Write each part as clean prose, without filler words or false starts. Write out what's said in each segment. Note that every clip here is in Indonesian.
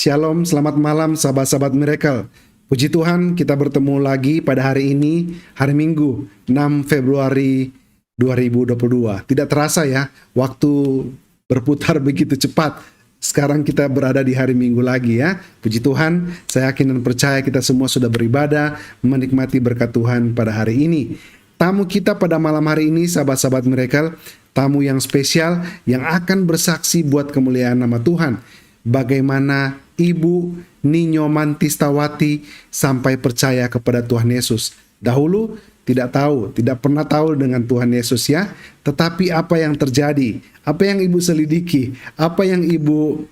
Shalom, selamat malam sahabat-sahabat Miracle. Puji Tuhan, kita bertemu lagi pada hari ini, hari Minggu, 6 Februari 2022. Tidak terasa ya, waktu berputar begitu cepat. Sekarang kita berada di hari Minggu lagi ya. Puji Tuhan, saya yakin dan percaya kita semua sudah beribadah, menikmati berkat Tuhan pada hari ini. Tamu kita pada malam hari ini, sahabat-sahabat Miracle, tamu yang spesial yang akan bersaksi buat kemuliaan nama Tuhan. Bagaimana Ibu Ninyo Mantistawati sampai percaya kepada Tuhan Yesus. Dahulu tidak pernah tahu dengan Tuhan Yesus ya. Tetapi apa yang terjadi? Apa yang Ibu selidiki? Apa yang Ibu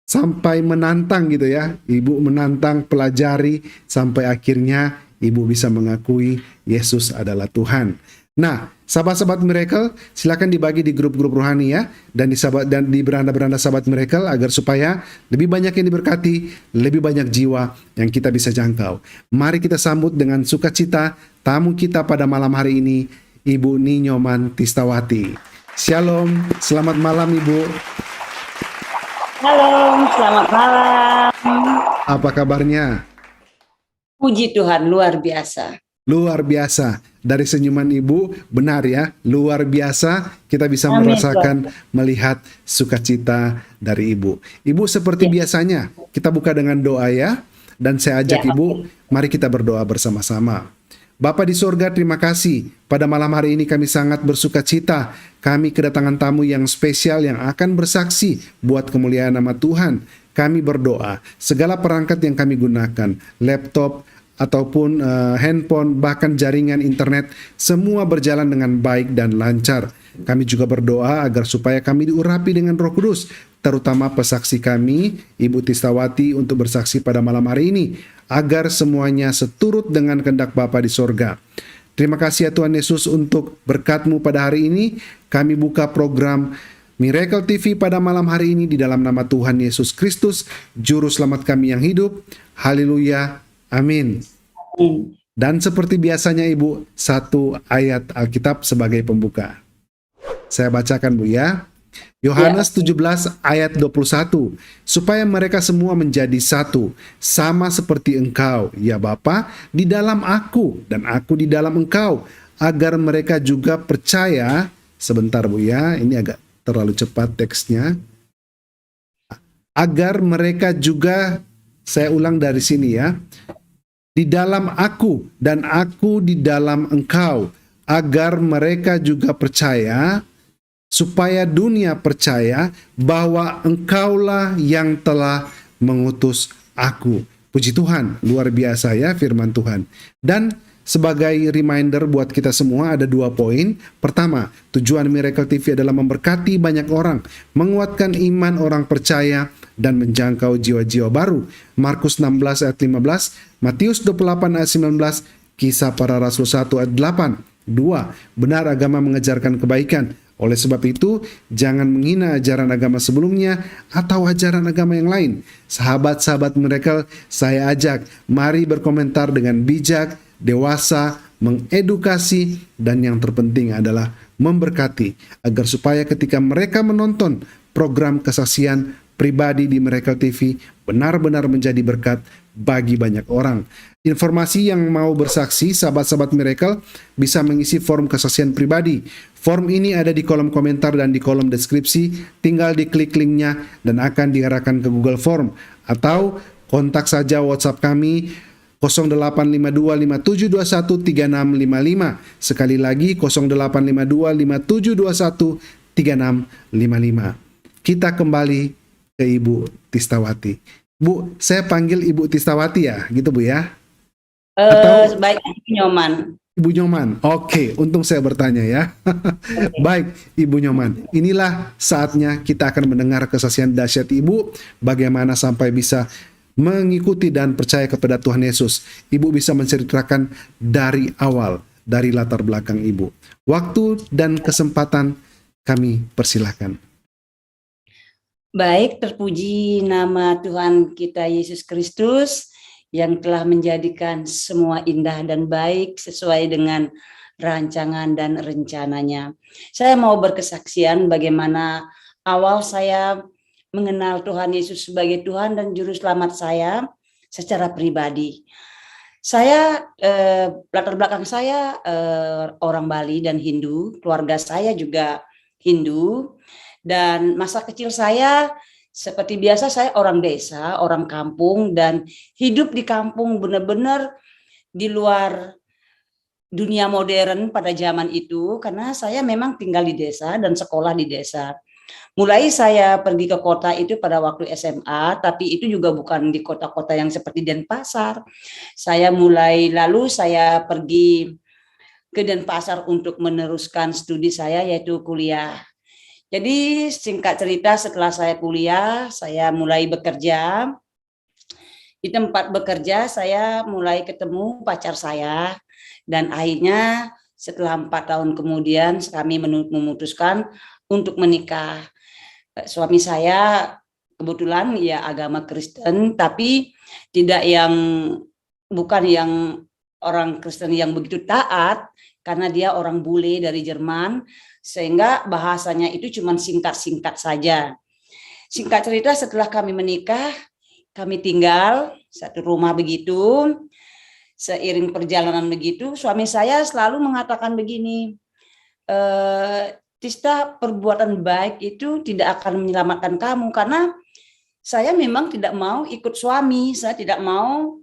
sampai menantang gitu ya. Ibu menantang, pelajari sampai akhirnya Ibu bisa mengakui Yesus adalah Tuhan. Nah, sahabat-sahabat Miracle, silakan dibagi di grup-grup rohani ya, dan di beranda-beranda sahabat Miracle agar supaya lebih banyak yang diberkati, lebih banyak jiwa yang kita bisa jangkau. Mari kita sambut dengan sukacita tamu kita pada malam hari ini, Ibu Ninyo Mantistawati. Shalom, selamat malam Ibu. Halo, selamat malam. Apa kabarnya? Puji Tuhan, luar biasa. Luar biasa. Dari senyuman Ibu, benar ya, luar biasa kita bisa Amin, merasakan, melihat sukacita dari Ibu. Ibu seperti biasanya, kita buka dengan doa ya, dan saya ajak Ibu, mari kita berdoa bersama-sama. Bapa di sorga, terima kasih. Pada malam hari ini kami sangat bersukacita. Kami kedatangan tamu yang spesial yang akan bersaksi buat kemuliaan nama Tuhan. Kami berdoa, segala perangkat yang kami gunakan, laptop, ataupun handphone, bahkan jaringan internet, semua berjalan dengan baik dan lancar. Kami juga berdoa agar supaya kami diurapi dengan Roh Kudus, terutama pesaksi kami, Ibu Tistawati, untuk bersaksi pada malam hari ini, agar semuanya seturut dengan kehendak Bapa di sorga. Terima kasih ya Tuhan Yesus untuk berkat-Mu pada hari ini. Kami buka program Miracle TV pada malam hari ini di dalam nama Tuhan Yesus Kristus, Juru Selamat kami yang hidup. Haleluya. Amin. Dan seperti biasanya Ibu, satu ayat Alkitab sebagai pembuka. Saya bacakan Bu ya. Yohanes 17 ayat 21. Supaya mereka semua menjadi satu, sama seperti Engkau, ya Bapa, di dalam aku dan aku di dalam Engkau, agar mereka juga percaya. Sebentar Bu ya, ini agak terlalu cepat teksnya. Agar mereka juga, saya ulang dari sini ya. Di dalam aku dan aku di dalam Engkau, agar mereka juga percaya, supaya dunia percaya bahwa Engkaulah yang telah mengutus aku. Puji Tuhan, luar biasa ya firman Tuhan. Dan sebagai reminder buat kita semua ada 2 poin. Pertama, tujuan Miracle TV adalah memberkati banyak orang, menguatkan iman orang percaya, dan menjangkau jiwa-jiwa baru. Markus 16 ayat 15, Matius 28 ayat 19, Kisah Para Rasul 1 ayat 8. 2. Benar agama mengajarkan kebaikan. Oleh sebab itu, jangan menghina ajaran agama sebelumnya atau ajaran agama yang lain. Sahabat-sahabat Miracle, saya ajak, mari berkomentar dengan bijak, dewasa, mengedukasi, dan yang terpenting adalah memberkati, agar supaya ketika mereka menonton program kesaksian pribadi di Miracle TV benar-benar menjadi berkat bagi banyak orang. Informasi yang mau bersaksi, sahabat-sahabat Miracle bisa mengisi form kesaksian pribadi. Form ini ada di kolom komentar dan di kolom deskripsi. Tinggal diklik linknya dan akan diarahkan ke Google Form, atau kontak saja WhatsApp kami 085257213655. Sekali lagi 085257213655. Kita kembali ke Ibu Tistawati. Bu, saya panggil Ibu Tistawati ya, gitu Bu ya? Atau sebaiknya Ibu Nyoman. Ibu Nyoman. Oke, untung saya bertanya ya. Baik, Ibu Nyoman. Inilah saatnya kita akan mendengar kesaksian dahsyat Ibu, bagaimana sampai bisa mengikuti dan percaya kepada Tuhan Yesus. Ibu bisa menceritakan dari awal, dari latar belakang Ibu. Waktu dan kesempatan kami persilahkan. Baik, terpuji nama Tuhan kita Yesus Kristus yang telah menjadikan semua indah dan baik sesuai dengan rancangan dan rencananya. Saya mau berkesaksian bagaimana awal saya mengenal Tuhan Yesus sebagai Tuhan dan Juru Selamat saya secara pribadi. Saya latar belakang saya orang Bali dan Hindu, keluarga saya juga Hindu, dan masa kecil saya seperti biasa saya orang desa, orang kampung, dan hidup di kampung benar-benar di luar dunia modern pada zaman itu, karena saya memang tinggal di desa dan sekolah di desa. Mulai saya pergi ke kota itu pada waktu SMA, tapi itu juga bukan di kota-kota yang seperti Denpasar. Lalu saya pergi ke Denpasar untuk meneruskan studi saya, yaitu kuliah. Jadi singkat cerita, setelah saya kuliah, saya mulai bekerja. Di tempat bekerja saya mulai ketemu pacar saya, dan akhirnya setelah 4 tahun kemudian kami memutuskan untuk menikah. Suami saya kebetulan ya agama Kristen, tapi bukan yang orang Kristen yang begitu taat, karena dia orang bule dari Jerman, sehingga bahasanya itu cuma singkat-singkat saja. Singkat cerita, setelah kami menikah, kami tinggal satu rumah begitu. Seiring perjalanan begitu, suami saya selalu mengatakan begini, Tista, perbuatan baik itu tidak akan menyelamatkan kamu, karena saya memang tidak mau ikut suami, saya tidak mau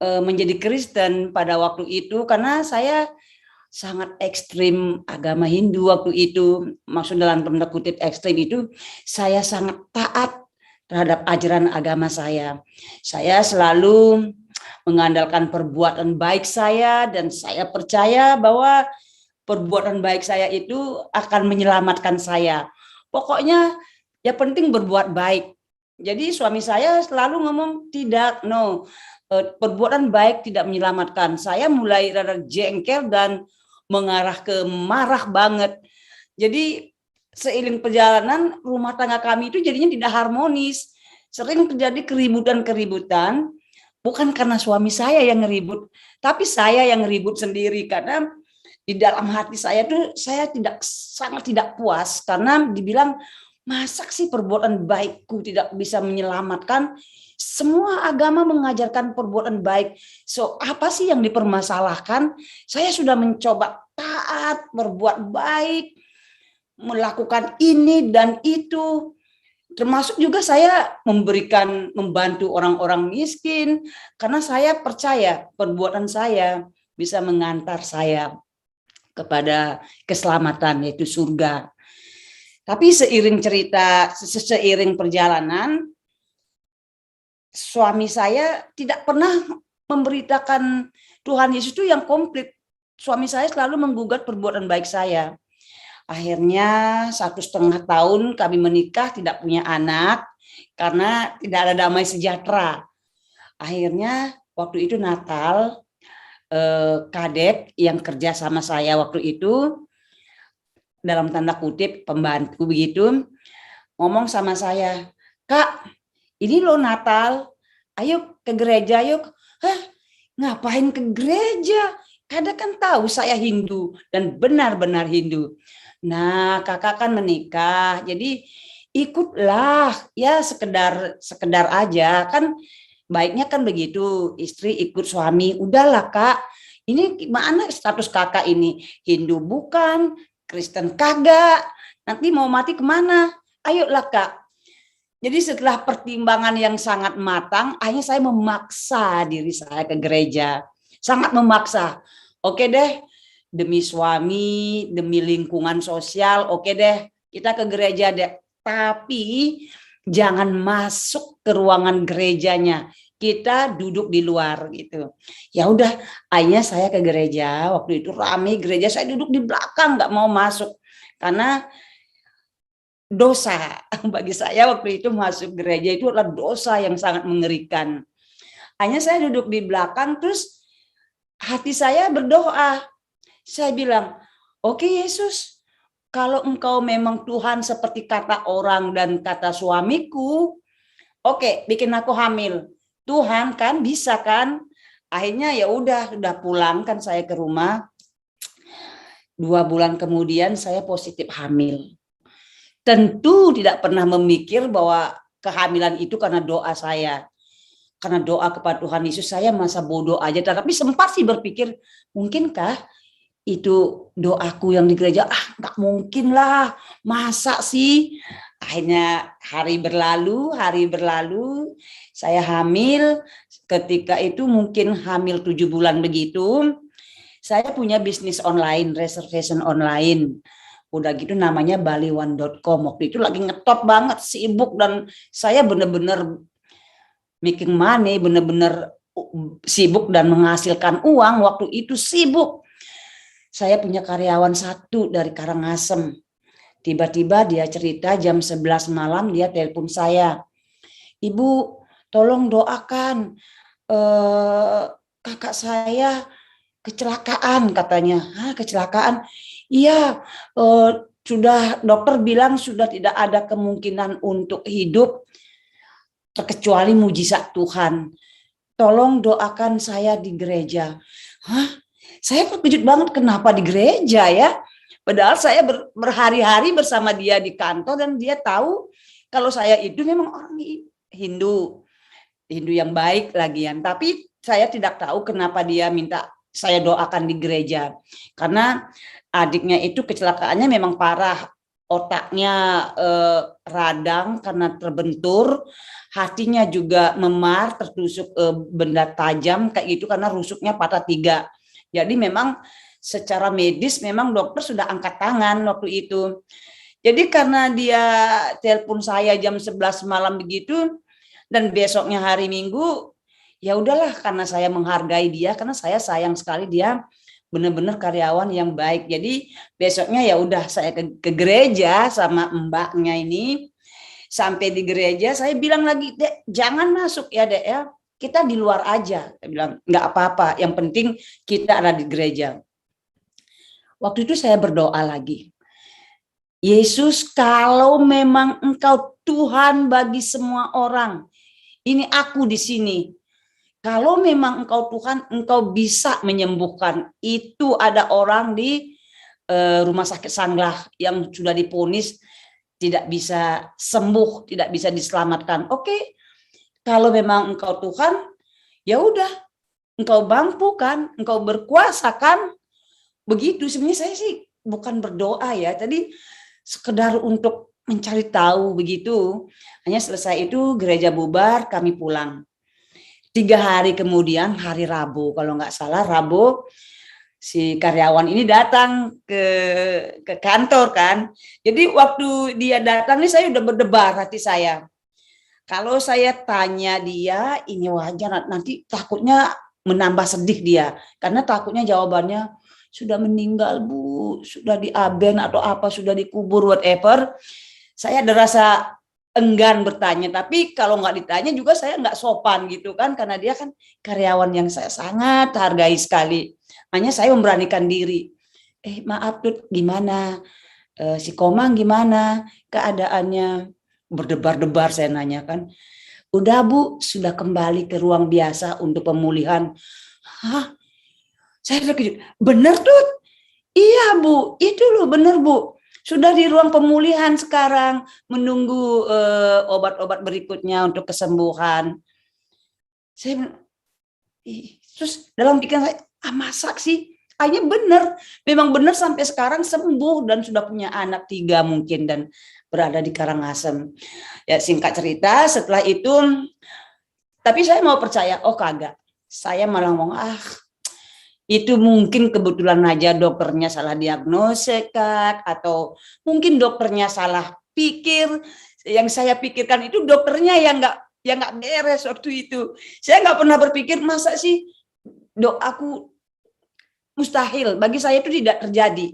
menjadi Kristen pada waktu itu, karena saya sangat ekstrim agama Hindu waktu itu. Maksud dalam tanda kutip ekstrim itu, saya sangat taat terhadap ajaran agama saya. Saya selalu mengandalkan perbuatan baik saya, dan saya percaya bahwa perbuatan baik saya itu akan menyelamatkan saya. Pokoknya ya penting berbuat baik. Jadi suami saya selalu ngomong tidak, no, perbuatan baik tidak menyelamatkan. Saya mulai rada jengkel dan mengarah ke marah banget. Jadi seiring perjalanan rumah tangga kami itu jadinya tidak harmonis. Sering terjadi keributan-keributan, bukan karena suami saya yang ngeribut, tapi saya yang ngeribut sendiri, karena di dalam hati saya tuh saya sangat tidak puas, karena dibilang masa sih perbuatan baikku tidak bisa menyelamatkan. Semua agama mengajarkan perbuatan baik. So apa sih yang dipermasalahkan? Saya sudah mencoba taat, berbuat baik, melakukan ini dan itu. Termasuk juga saya membantu orang-orang miskin, karena saya percaya perbuatan saya bisa mengantar saya kepada keselamatan, yaitu surga. Tapi seiring perjalanan, suami saya tidak pernah memberitakan Tuhan Yesus itu yang komplit. Suami saya selalu menggugat perbuatan baik saya. Akhirnya 1,5 tahun kami menikah, tidak punya anak, karena tidak ada damai sejahtera. Akhirnya waktu itu Natal, kadep yang kerja sama saya waktu itu, dalam tanda kutip pembantu begitu, ngomong sama saya, Kak, ini loh Natal, ayo ke gereja yuk. Hah, ngapain ke gereja? Kadang kan tahu saya Hindu dan benar-benar Hindu. Nah, kakak kan menikah, jadi ikutlah, ya sekedar aja kan. Baiknya kan begitu, istri ikut suami. Udahlah Kak, ini gimana status kakak ini? Hindu bukan, Kristen kagak, nanti mau mati kemana? Ayolah Kak. Jadi setelah pertimbangan yang sangat matang, akhirnya saya memaksa diri saya ke gereja. Sangat memaksa. Oke deh, demi suami, demi lingkungan sosial, oke deh, kita ke gereja deh. Tapi jangan masuk ke ruangan gerejanya, kita duduk di luar gitu. Ya udah, akhirnya saya ke gereja. Waktu itu ramai gereja, saya duduk di belakang, nggak mau masuk karena dosa. Bagi saya waktu itu masuk gereja itu adalah dosa yang sangat mengerikan. Hanya saya duduk di belakang, terus hati saya berdoa. Saya bilang, oke Yesus, kalau engkau memang Tuhan seperti kata orang dan kata suamiku, oke, bikin aku hamil. Tuhan kan bisa kan? Akhirnya ya udah pulang kan saya ke rumah. 2 bulan kemudian saya positif hamil. tentu tidak pernah memikir bahwa kehamilan itu karena doa saya. Karena doa kepada Tuhan Yesus, saya masa bodoh aja. Tapi sempat sih berpikir, mungkinkah itu doaku yang di gereja? Nggak mungkin lah, masa sih? Akhirnya hari berlalu, saya hamil. Ketika itu mungkin hamil 7 bulan begitu. Saya punya bisnis online, reservation online. Udah gitu namanya baliwan.com. Waktu itu lagi ngetop banget, sibuk, dan saya bener-bener making money, bener-bener sibuk dan menghasilkan uang. Waktu itu sibuk. Saya punya karyawan satu dari Karangasem. Tiba-tiba dia cerita jam 11 malam dia telepon saya. Ibu, tolong doakan kakak saya kecelakaan katanya. Hah, kecelakaan? Iya, sudah dokter bilang sudah tidak ada kemungkinan untuk hidup terkecuali mujizat Tuhan. Tolong doakan saya di gereja. Hah? Saya terkejut banget, kenapa di gereja ya? Padahal saya berhari-hari bersama dia di kantor dan dia tahu kalau saya itu memang orang Hindu. Hindu yang baik lagian. Tapi saya tidak tahu kenapa dia minta saya doakan di gereja. Karena adiknya itu kecelakaannya memang parah. Otaknya radang karena terbentur, hatinya juga memar, tertusuk benda tajam kayak gitu karena rusuknya patah 3. Jadi memang secara medis memang dokter sudah angkat tangan waktu itu. Jadi karena dia telepon saya jam 11 malam begitu dan besoknya hari Minggu, ya udahlah, karena saya menghargai dia, karena saya sayang sekali dia benar-benar karyawan yang baik. Jadi besoknya ya udah saya ke gereja sama mbaknya ini. Sampai di gereja saya bilang lagi, Dek, jangan masuk ya Dek ya. Kita di luar aja. Saya bilang, enggak apa-apa, yang penting kita ada di gereja. Waktu itu saya berdoa lagi. Yesus, kalau memang Engkau Tuhan bagi semua orang, ini aku di sini. Kalau memang Engkau Tuhan, Engkau bisa menyembuhkan. Itu ada orang di rumah sakit Sanglah yang sudah diponis tidak bisa sembuh, tidak bisa diselamatkan. Oke, kalau memang Engkau Tuhan, ya udah, Engkau mampu kan, Engkau berkuasa kan. Begitu. Sebenarnya saya sih bukan berdoa ya, tadi sekedar untuk mencari tahu begitu. Hanya selesai itu gereja bubar, kami pulang. 3 hari kemudian, hari Rabu, kalau nggak salah Rabu, si karyawan ini datang ke kantor kan. Jadi waktu dia datang nih saya udah berdebar hati saya. Kalau saya tanya dia, ini wajar, nanti takutnya menambah sedih dia. Karena takutnya jawabannya, sudah meninggal Bu, sudah diaben atau apa, sudah dikubur, whatever. Saya ada rasa enggan bertanya, tapi kalau nggak ditanya juga saya nggak sopan gitu kan, karena dia kan karyawan yang saya sangat hargai sekali. Hanya saya memberanikan diri. Maaf Tut, gimana? Si Komang gimana keadaannya? Berdebar-debar saya nanyakan. Udah Bu, sudah kembali ke ruang biasa untuk pemulihan. Hah? Saya terkejut. Bener Tut? Iya Bu, itu loh bener Bu. Sudah di ruang pemulihan sekarang, menunggu obat-obat berikutnya untuk kesembuhan. Saya terus dalam pikiran saya, masak sih? Akhirnya benar, memang benar sampai sekarang sembuh dan sudah punya anak 3 mungkin dan berada di Karangasem. Ya singkat cerita, setelah itu, tapi saya mau percaya, oh kagak. Saya malah ngomong, itu mungkin kebetulan aja dokternya salah diagnosis atau mungkin dokternya salah pikir. Yang saya pikirkan itu dokternya yang nggak beres waktu itu. Saya nggak pernah berpikir masa sih aku mustahil. Bagi saya itu tidak terjadi.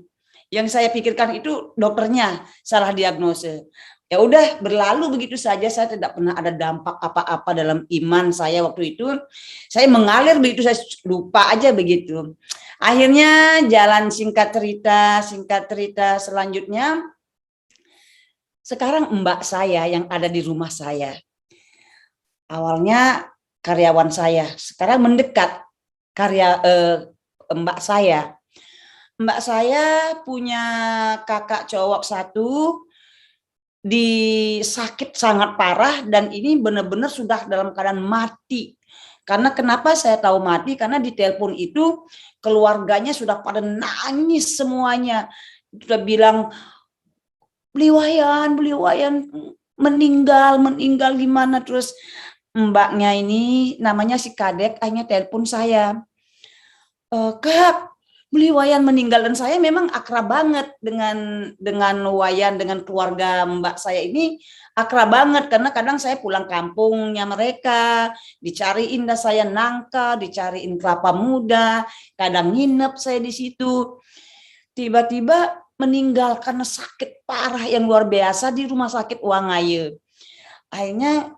Yang saya pikirkan itu dokternya salah diagnosis. Ya udah berlalu begitu saja, saya tidak pernah ada dampak apa-apa dalam iman saya waktu itu. Saya mengalir begitu, saya lupa aja begitu. Akhirnya jalan singkat cerita selanjutnya, sekarang mbak saya yang ada di rumah saya. Awalnya karyawan saya, sekarang mendekat mbak saya. Mbak saya punya kakak cowok 1, sakit sangat parah, dan ini benar-benar sudah dalam keadaan mati. Karena kenapa saya tahu mati? Karena di telepon itu keluarganya sudah pada nangis semuanya. Sudah bilang, beliau Wayan meninggal gimana. Terus mbaknya ini namanya si Kadek akhirnya telepon saya. Kak, beliau Wayan meninggal, dan saya memang akrab banget dengan Wayan, dengan keluarga mbak saya ini akrab banget, karena kadang saya pulang kampungnya mereka, dicariin dah saya nangka, dicariin kelapa muda, kadang nginep saya di situ. Tiba-tiba meninggal karena sakit parah yang luar biasa di rumah sakit Wangaye. Akhirnya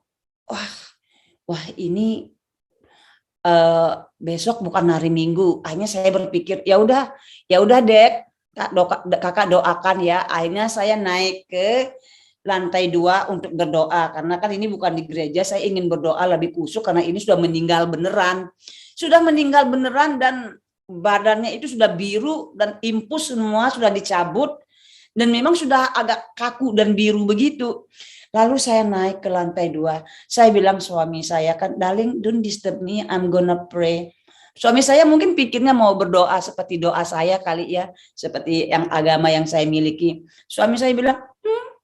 wah ini besok bukan hari Minggu. Akhirnya saya berpikir, ya udah Dek, kakak doakan ya. Akhirnya saya naik ke lantai 2 untuk berdoa, karena kan ini bukan di gereja, saya ingin berdoa lebih khusyuk karena ini sudah meninggal beneran. Sudah meninggal beneran, dan badannya itu sudah biru dan impus semua sudah dicabut, dan memang sudah agak kaku dan biru begitu. Lalu saya naik ke lantai 2. Saya bilang suami saya kan, darling, don't disturb me, I'm gonna pray. Suami saya mungkin pikirnya mau berdoa seperti doa saya kali ya, seperti yang agama yang saya miliki. Suami saya bilang,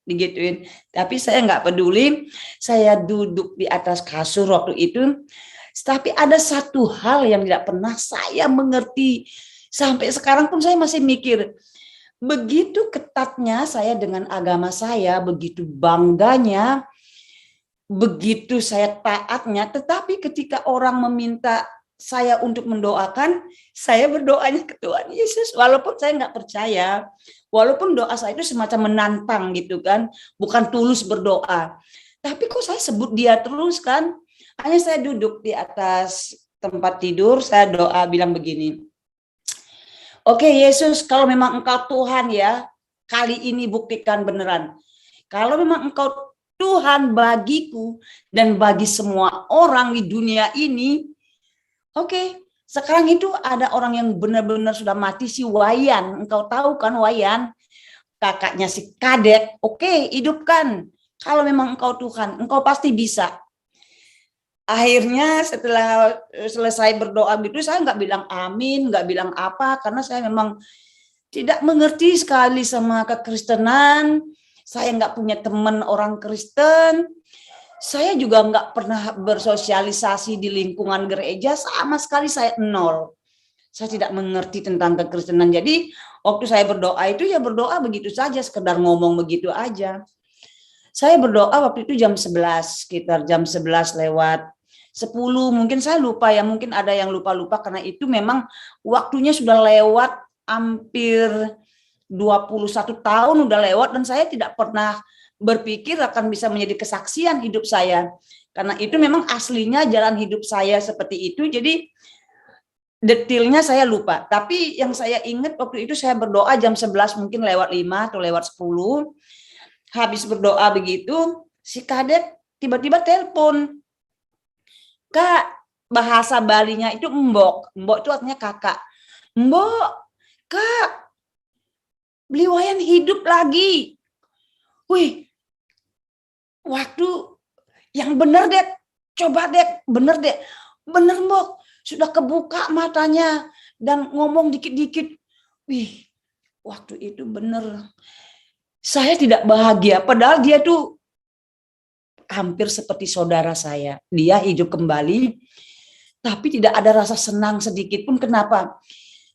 digituin. Tapi saya nggak peduli. Saya duduk di atas kasur waktu itu. Tapi ada satu hal yang tidak pernah saya mengerti. Sampai sekarang pun saya masih mikir, begitu ketatnya saya dengan agama saya, begitu bangganya, begitu saya taatnya, tetapi ketika orang meminta saya untuk mendoakan, saya berdoanya ke Tuhan Yesus, walaupun saya nggak percaya, walaupun doa saya itu semacam menantang gitu kan, bukan tulus berdoa, tapi kok saya sebut dia terus kan. Hanya saya duduk di atas tempat tidur, saya doa bilang begini, oke Yesus, kalau memang Engkau Tuhan ya, kali ini buktikan beneran. Kalau memang Engkau Tuhan bagiku dan bagi semua orang di dunia ini, oke. Sekarang itu ada orang yang benar-benar sudah mati, si Wayan. Engkau tahu kan Wayan, kakaknya si Kadek. Oke, hidupkan. Kalau memang Engkau Tuhan, Engkau pasti bisa. Akhirnya setelah selesai berdoa gitu, saya nggak bilang amin, nggak bilang apa, karena saya memang tidak mengerti sekali sama kekristenan. Saya nggak punya teman orang Kristen. Saya juga nggak pernah bersosialisasi di lingkungan gereja, sama sekali saya nol. Saya tidak mengerti tentang kekristenan. Jadi waktu saya berdoa itu ya berdoa begitu saja, sekedar ngomong begitu aja. Saya berdoa waktu itu jam 11, sekitar jam 11 lewat 10, mungkin saya lupa ya, mungkin ada yang lupa-lupa karena itu memang waktunya sudah lewat hampir 21 tahun udah lewat, dan saya tidak pernah berpikir akan bisa menjadi kesaksian hidup saya. Karena itu memang aslinya jalan hidup saya seperti itu, jadi detailnya saya lupa. Tapi yang saya ingat waktu itu saya berdoa jam 11 mungkin lewat 5 atau lewat 10. Habis berdoa begitu, si Kadek tiba-tiba telepon. Kak, bahasa Balinya itu mbok. Mbok itu artinya kakak. Mbok, Kak, beliau Wayan hidup lagi. Wih, waktu yang benar deh, coba deh, benar deh. Benar mbok, sudah kebuka matanya dan ngomong dikit-dikit. Wih, waktu itu benar. Saya tidak bahagia, padahal dia tuh hampir seperti saudara saya. Dia hidup kembali, tapi tidak ada rasa senang sedikit pun. Kenapa?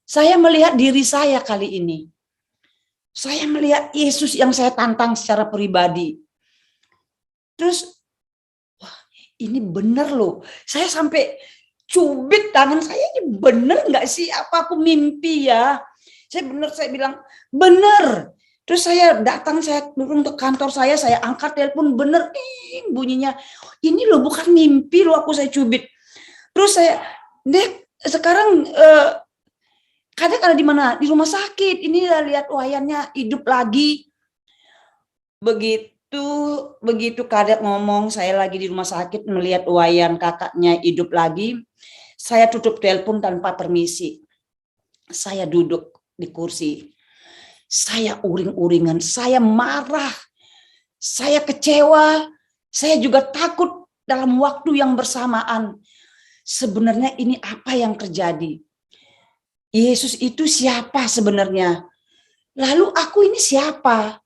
Saya melihat diri saya kali ini. Saya melihat Yesus yang saya tantang secara pribadi. Terus, wah ini benar loh. Saya sampai cubit tangan saya, ini benar nggak sih apa aku mimpi ya? Saya bilang, benar. Terus saya datang, saya turun ke kantor saya angkat telepon, bener bunyinya. Ini loh bukan mimpi loh, saya cubit. Terus saya, Dek, sekarang Kadek ada di mana? Di rumah sakit. Ini lihat Wayannya hidup lagi. Begitu Kadek ngomong, saya lagi di rumah sakit melihat Wayan kakaknya hidup lagi. Saya tutup telepon tanpa permisi. Saya duduk di kursi. Saya uring-uringan, saya marah. saya kecewa, saya juga takut dalam waktu yang bersamaan. Sebenarnya ini apa yang terjadi? Yesus itu siapa sebenarnya? Lalu aku ini siapa?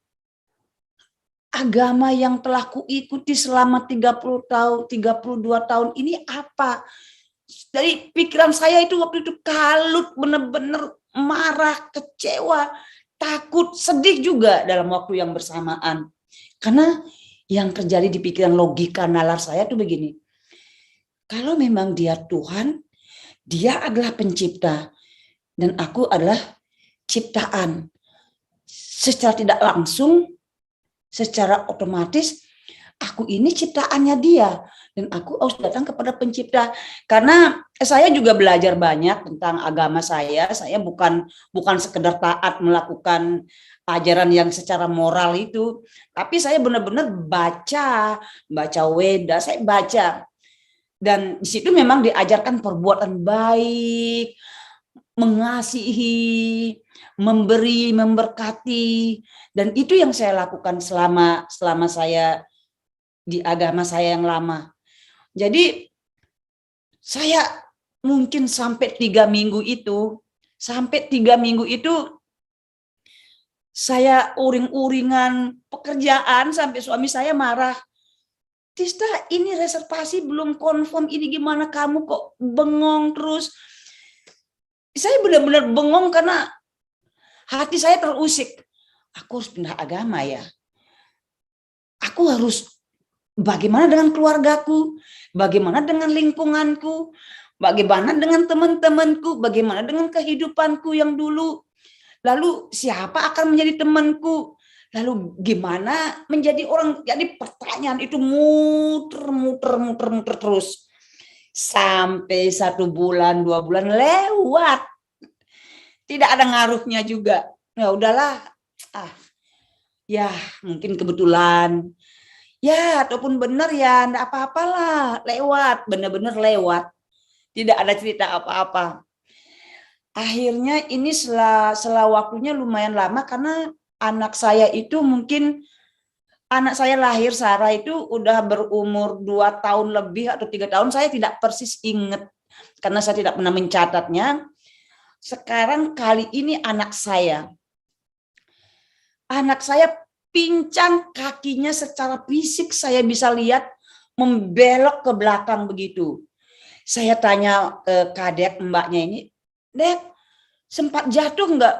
Agama yang telah kuikuti selama 30 tahun, 32 tahun ini apa? Dari pikiran saya itu waktu itu kalut, benar-benar marah, kecewa, takut, sedih juga dalam waktu yang bersamaan. Karena yang terjadi di pikiran logika nalar saya itu begini. Kalau memang dia Tuhan, dia adalah pencipta dan aku adalah ciptaan. Secara tidak langsung, secara otomatis aku ini ciptaannya dia dan aku harus datang kepada pencipta. Karena saya juga belajar banyak tentang agama saya. Saya bukan sekedar taat melakukan ajaran yang secara moral itu, tapi saya benar-benar baca Weda, saya baca. Dan di situ memang diajarkan perbuatan baik, mengasihi, memberi, memberkati, dan itu yang saya lakukan selama saya di agama saya yang lama. Jadi saya mungkin sampai 3 minggu itu saya uring-uringan pekerjaan sampai suami saya marah. Tista, ini reservasi belum confirm, ini gimana kamu kok bengong terus? Saya benar-benar bengong karena hati saya terusik. Aku harus pindah agama ya. Aku harus, bagaimana dengan keluargaku? Bagaimana dengan lingkunganku? Bagaimana dengan teman-temanku? Bagaimana dengan kehidupanku yang dulu? Lalu siapa akan menjadi temanku? Lalu gimana menjadi orang? Jadi pertanyaan itu muter terus. Sampai 1 bulan, 2 bulan lewat. Tidak ada ngaruhnya juga. Ya udahlah. Ya mungkin kebetulan. Ya ataupun benar ya, enggak apa-apalah. Lewat, benar-benar lewat. Tidak ada cerita apa-apa. Akhirnya ini setelah waktunya lumayan lama karena anak saya itu mungkin anak saya lahir Sarah itu udah berumur 2 tahun lebih atau 3 tahun, saya tidak persis ingat karena saya tidak pernah mencatatnya. Sekarang kali ini anak saya pincang kakinya, secara fisik saya bisa lihat membelok ke belakang begitu. Saya tanya ke kadek mbaknya ini, Dek, sempat jatuh enggak?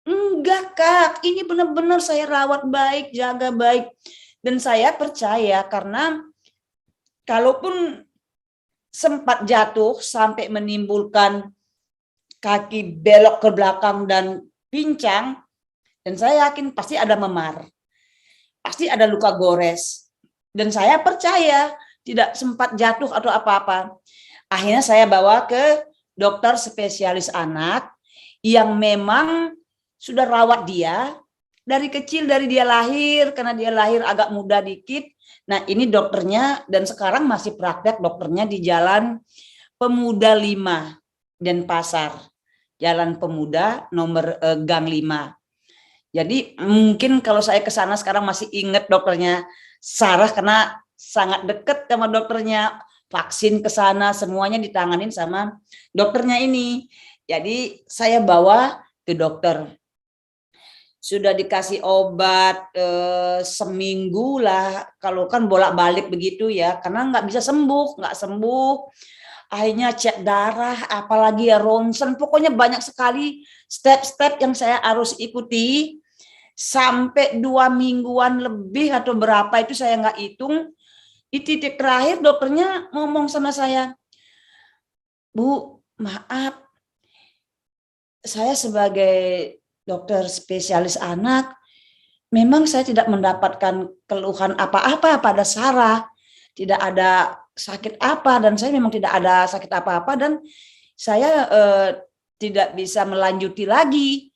Enggak, Kak. Ini benar-benar saya rawat baik, jaga baik. Dan saya percaya karena kalaupun sempat jatuh sampai menimbulkan kaki belok ke belakang dan pincang, dan saya yakin pasti ada memar. Pasti ada luka gores. Dan saya percaya tidak sempat jatuh atau apa-apa. Akhirnya saya bawa ke dokter spesialis anak yang memang sudah rawat dia dari kecil, dari dia lahir, karena dia lahir agak muda dikit. Nah ini dokternya, dan sekarang masih praktek dokternya di Jalan Pemuda 5 Denpasar. Jalan Pemuda nomor Gang 5. Jadi mungkin kalau saya ke sana sekarang masih ingat dokternya Sarah karena sangat dekat sama dokternya. Vaksin ke sana, semuanya ditanganin sama dokternya ini. Jadi saya bawa ke dokter. Sudah dikasih obat seminggu lah, kalau kan bolak-balik begitu ya, karena nggak sembuh. Akhirnya cek darah, apalagi ya ronsen, pokoknya banyak sekali step-step yang saya harus ikuti. Sampai 2 mingguan lebih atau berapa itu saya nggak hitung. Di titik terakhir dokternya ngomong sama saya, Bu, maaf, saya sebagai dokter spesialis anak, memang saya tidak mendapatkan keluhan apa-apa pada Sarah, tidak ada sakit apa, dan saya memang tidak ada sakit apa-apa, dan saya tidak bisa melanjuti lagi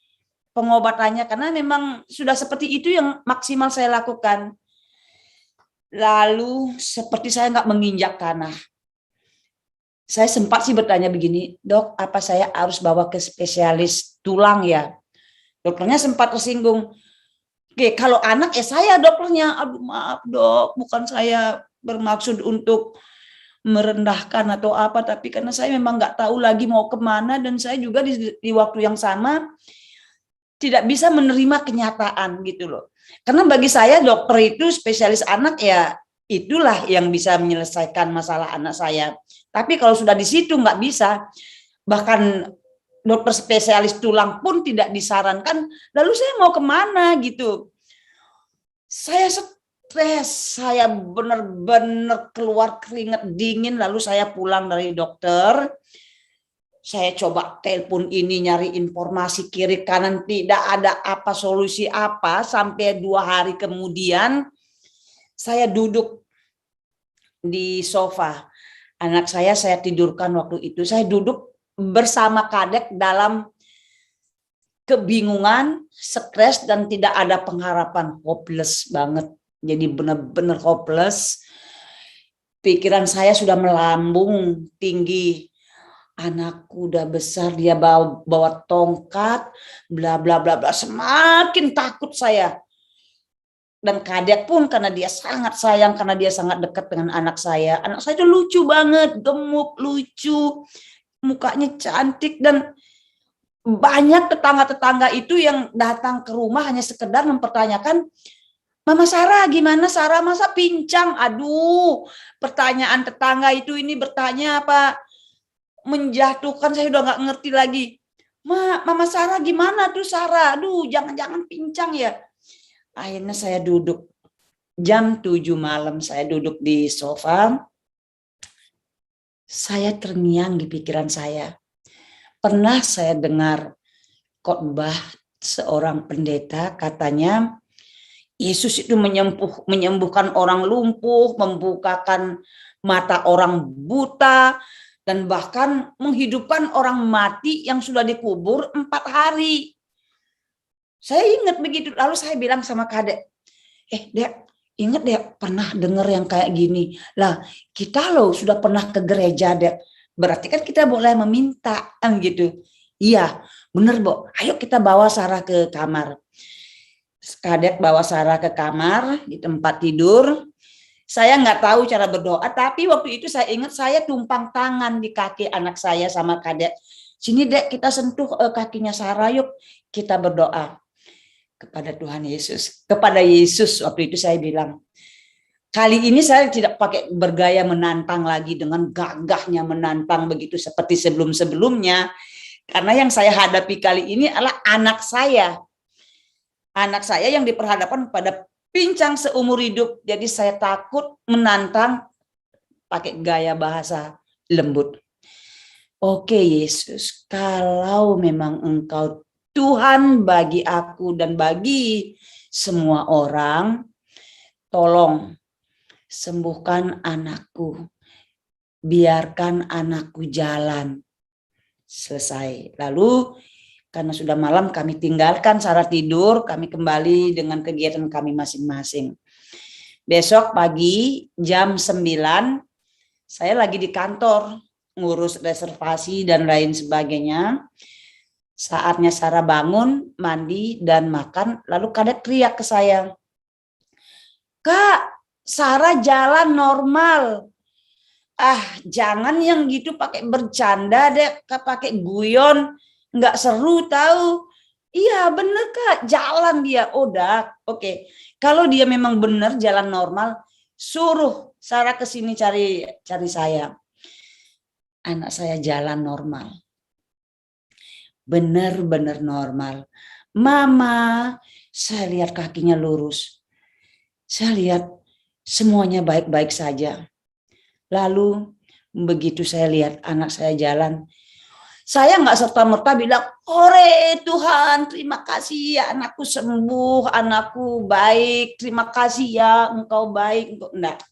pengobatannya karena memang sudah seperti itu yang maksimal saya lakukan. Lalu seperti saya nggak menginjak tanah. Saya sempat sih bertanya begini, Dok, apa saya harus bawa ke spesialis tulang ya? Dokternya sempat tersinggung. Oke, kalau anak ya saya dokternya, aduh maaf dok, bukan saya bermaksud untuk merendahkan atau apa, tapi karena saya memang nggak tahu lagi mau kemana, dan saya juga di waktu yang sama tidak bisa menerima kenyataan gitu loh. Karena bagi saya dokter itu spesialis anak ya itulah yang bisa menyelesaikan masalah anak saya. Tapi kalau sudah di situ nggak bisa, bahkan dokter spesialis tulang pun tidak disarankan, lalu saya mau kemana gitu. Saya stres, saya benar-benar keluar keringat dingin, lalu saya pulang dari dokter. Saya coba telepon ini, nyari informasi kiri kanan, tidak ada apa solusi apa, sampai 2 hari kemudian saya duduk di sofa. Anak saya tidurkan waktu itu. Saya duduk bersama Kadek dalam kebingungan, stres, dan tidak ada pengharapan, hopeless banget. Jadi benar-benar hopeless. Pikiran saya sudah melambung tinggi. Anakku udah besar, dia bawa tongkat, bla bla bla bla. Semakin takut saya. Dan Kadek pun karena dia sangat sayang, karena dia sangat dekat dengan anak saya. Anak saya itu lucu banget, gemuk, lucu, mukanya cantik, dan banyak tetangga-tetangga itu yang datang ke rumah hanya sekedar mempertanyakan, Mama Sarah gimana, Sarah masa pincang? Aduh, pertanyaan tetangga itu ini bertanya apa menjatuhkan, saya udah nggak ngerti lagi. Mama Sarah gimana tuh Sarah? Aduh, jangan-jangan pincang ya. Akhirnya saya duduk jam 7 malam, saya duduk di sofa. Saya terngiang di pikiran saya. Pernah saya dengar khotbah seorang pendeta, katanya Yesus itu menyembuhkan orang lumpuh, membukakan mata orang buta, dan bahkan menghidupkan orang mati yang sudah dikubur 4 hari. Saya ingat begitu, lalu saya bilang sama Kadek, Dek, ingat deh pernah dengar yang kayak gini. Lah, kita loh sudah pernah ke gereja, Dek. Berarti kan kita boleh meminta, kan gitu. Iya, bener, Bo. Ayo kita bawa Sarah ke kamar. Kadek bawa Sarah ke kamar di tempat tidur. Saya nggak tahu cara berdoa, tapi waktu itu saya ingat saya tumpang tangan di kaki anak saya sama Kadek. Sini Dek, kita sentuh kakinya Sarah, yuk kita berdoa kepada Tuhan Yesus. Kepada Yesus waktu itu saya bilang, kali ini saya tidak pakai bergaya menantang lagi dengan gagahnya menantang begitu seperti sebelum-sebelumnya. Karena yang saya hadapi kali ini adalah anak saya. Anak saya yang diperhadapkan pada pincang seumur hidup. Jadi saya takut menantang pakai gaya bahasa lembut. Oke Yesus, kalau memang Engkau Tuhan bagi aku dan bagi semua orang, tolong sembuhkan anakku, biarkan anakku jalan. Selesai. Lalu karena sudah malam kami tinggalkan Sarah tidur, kami kembali dengan kegiatan kami masing-masing. Besok pagi jam 9, saya lagi di kantor, ngurus reservasi dan lain sebagainya. Saatnya Sarah bangun, mandi, dan makan, lalu Kadek teriak ke saya, Kak, Sarah jalan normal. Jangan yang gitu pakai bercanda deh, pakai guyon, nggak seru tahu. Iya bener Kak, jalan dia. Udah, oke. Kalau dia memang bener jalan normal, suruh Sarah ke sini cari saya. Anak saya jalan normal. Benar-benar normal. Mama, saya lihat kakinya lurus. Saya lihat semuanya baik-baik saja. Lalu begitu saya lihat anak saya jalan, saya nggak serta-merta bilang, "Ore Tuhan, terima kasih ya anakku sembuh, anakku baik, terima kasih ya engkau baik." Enggak.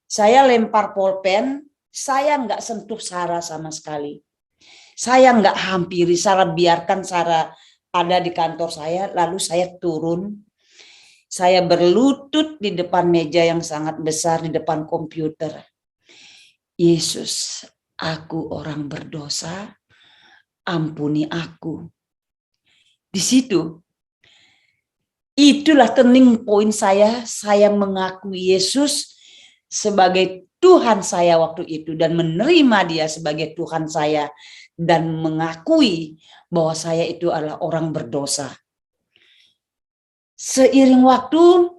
Saya lempar pulpen, saya nggak sentuh Sarah sama sekali. Saya nggak hampiri Sarah, biarkan Sarah ada di kantor saya, lalu saya turun. Saya berlutut di depan meja yang sangat besar, di depan komputer. Yesus, aku orang berdosa, ampuni aku. Di situ Itulah turning point saya mengakui Yesus sebagai Tuhan saya waktu itu dan menerima dia sebagai Tuhan saya dan mengakui bahwa saya itu adalah orang berdosa. Seiring waktu,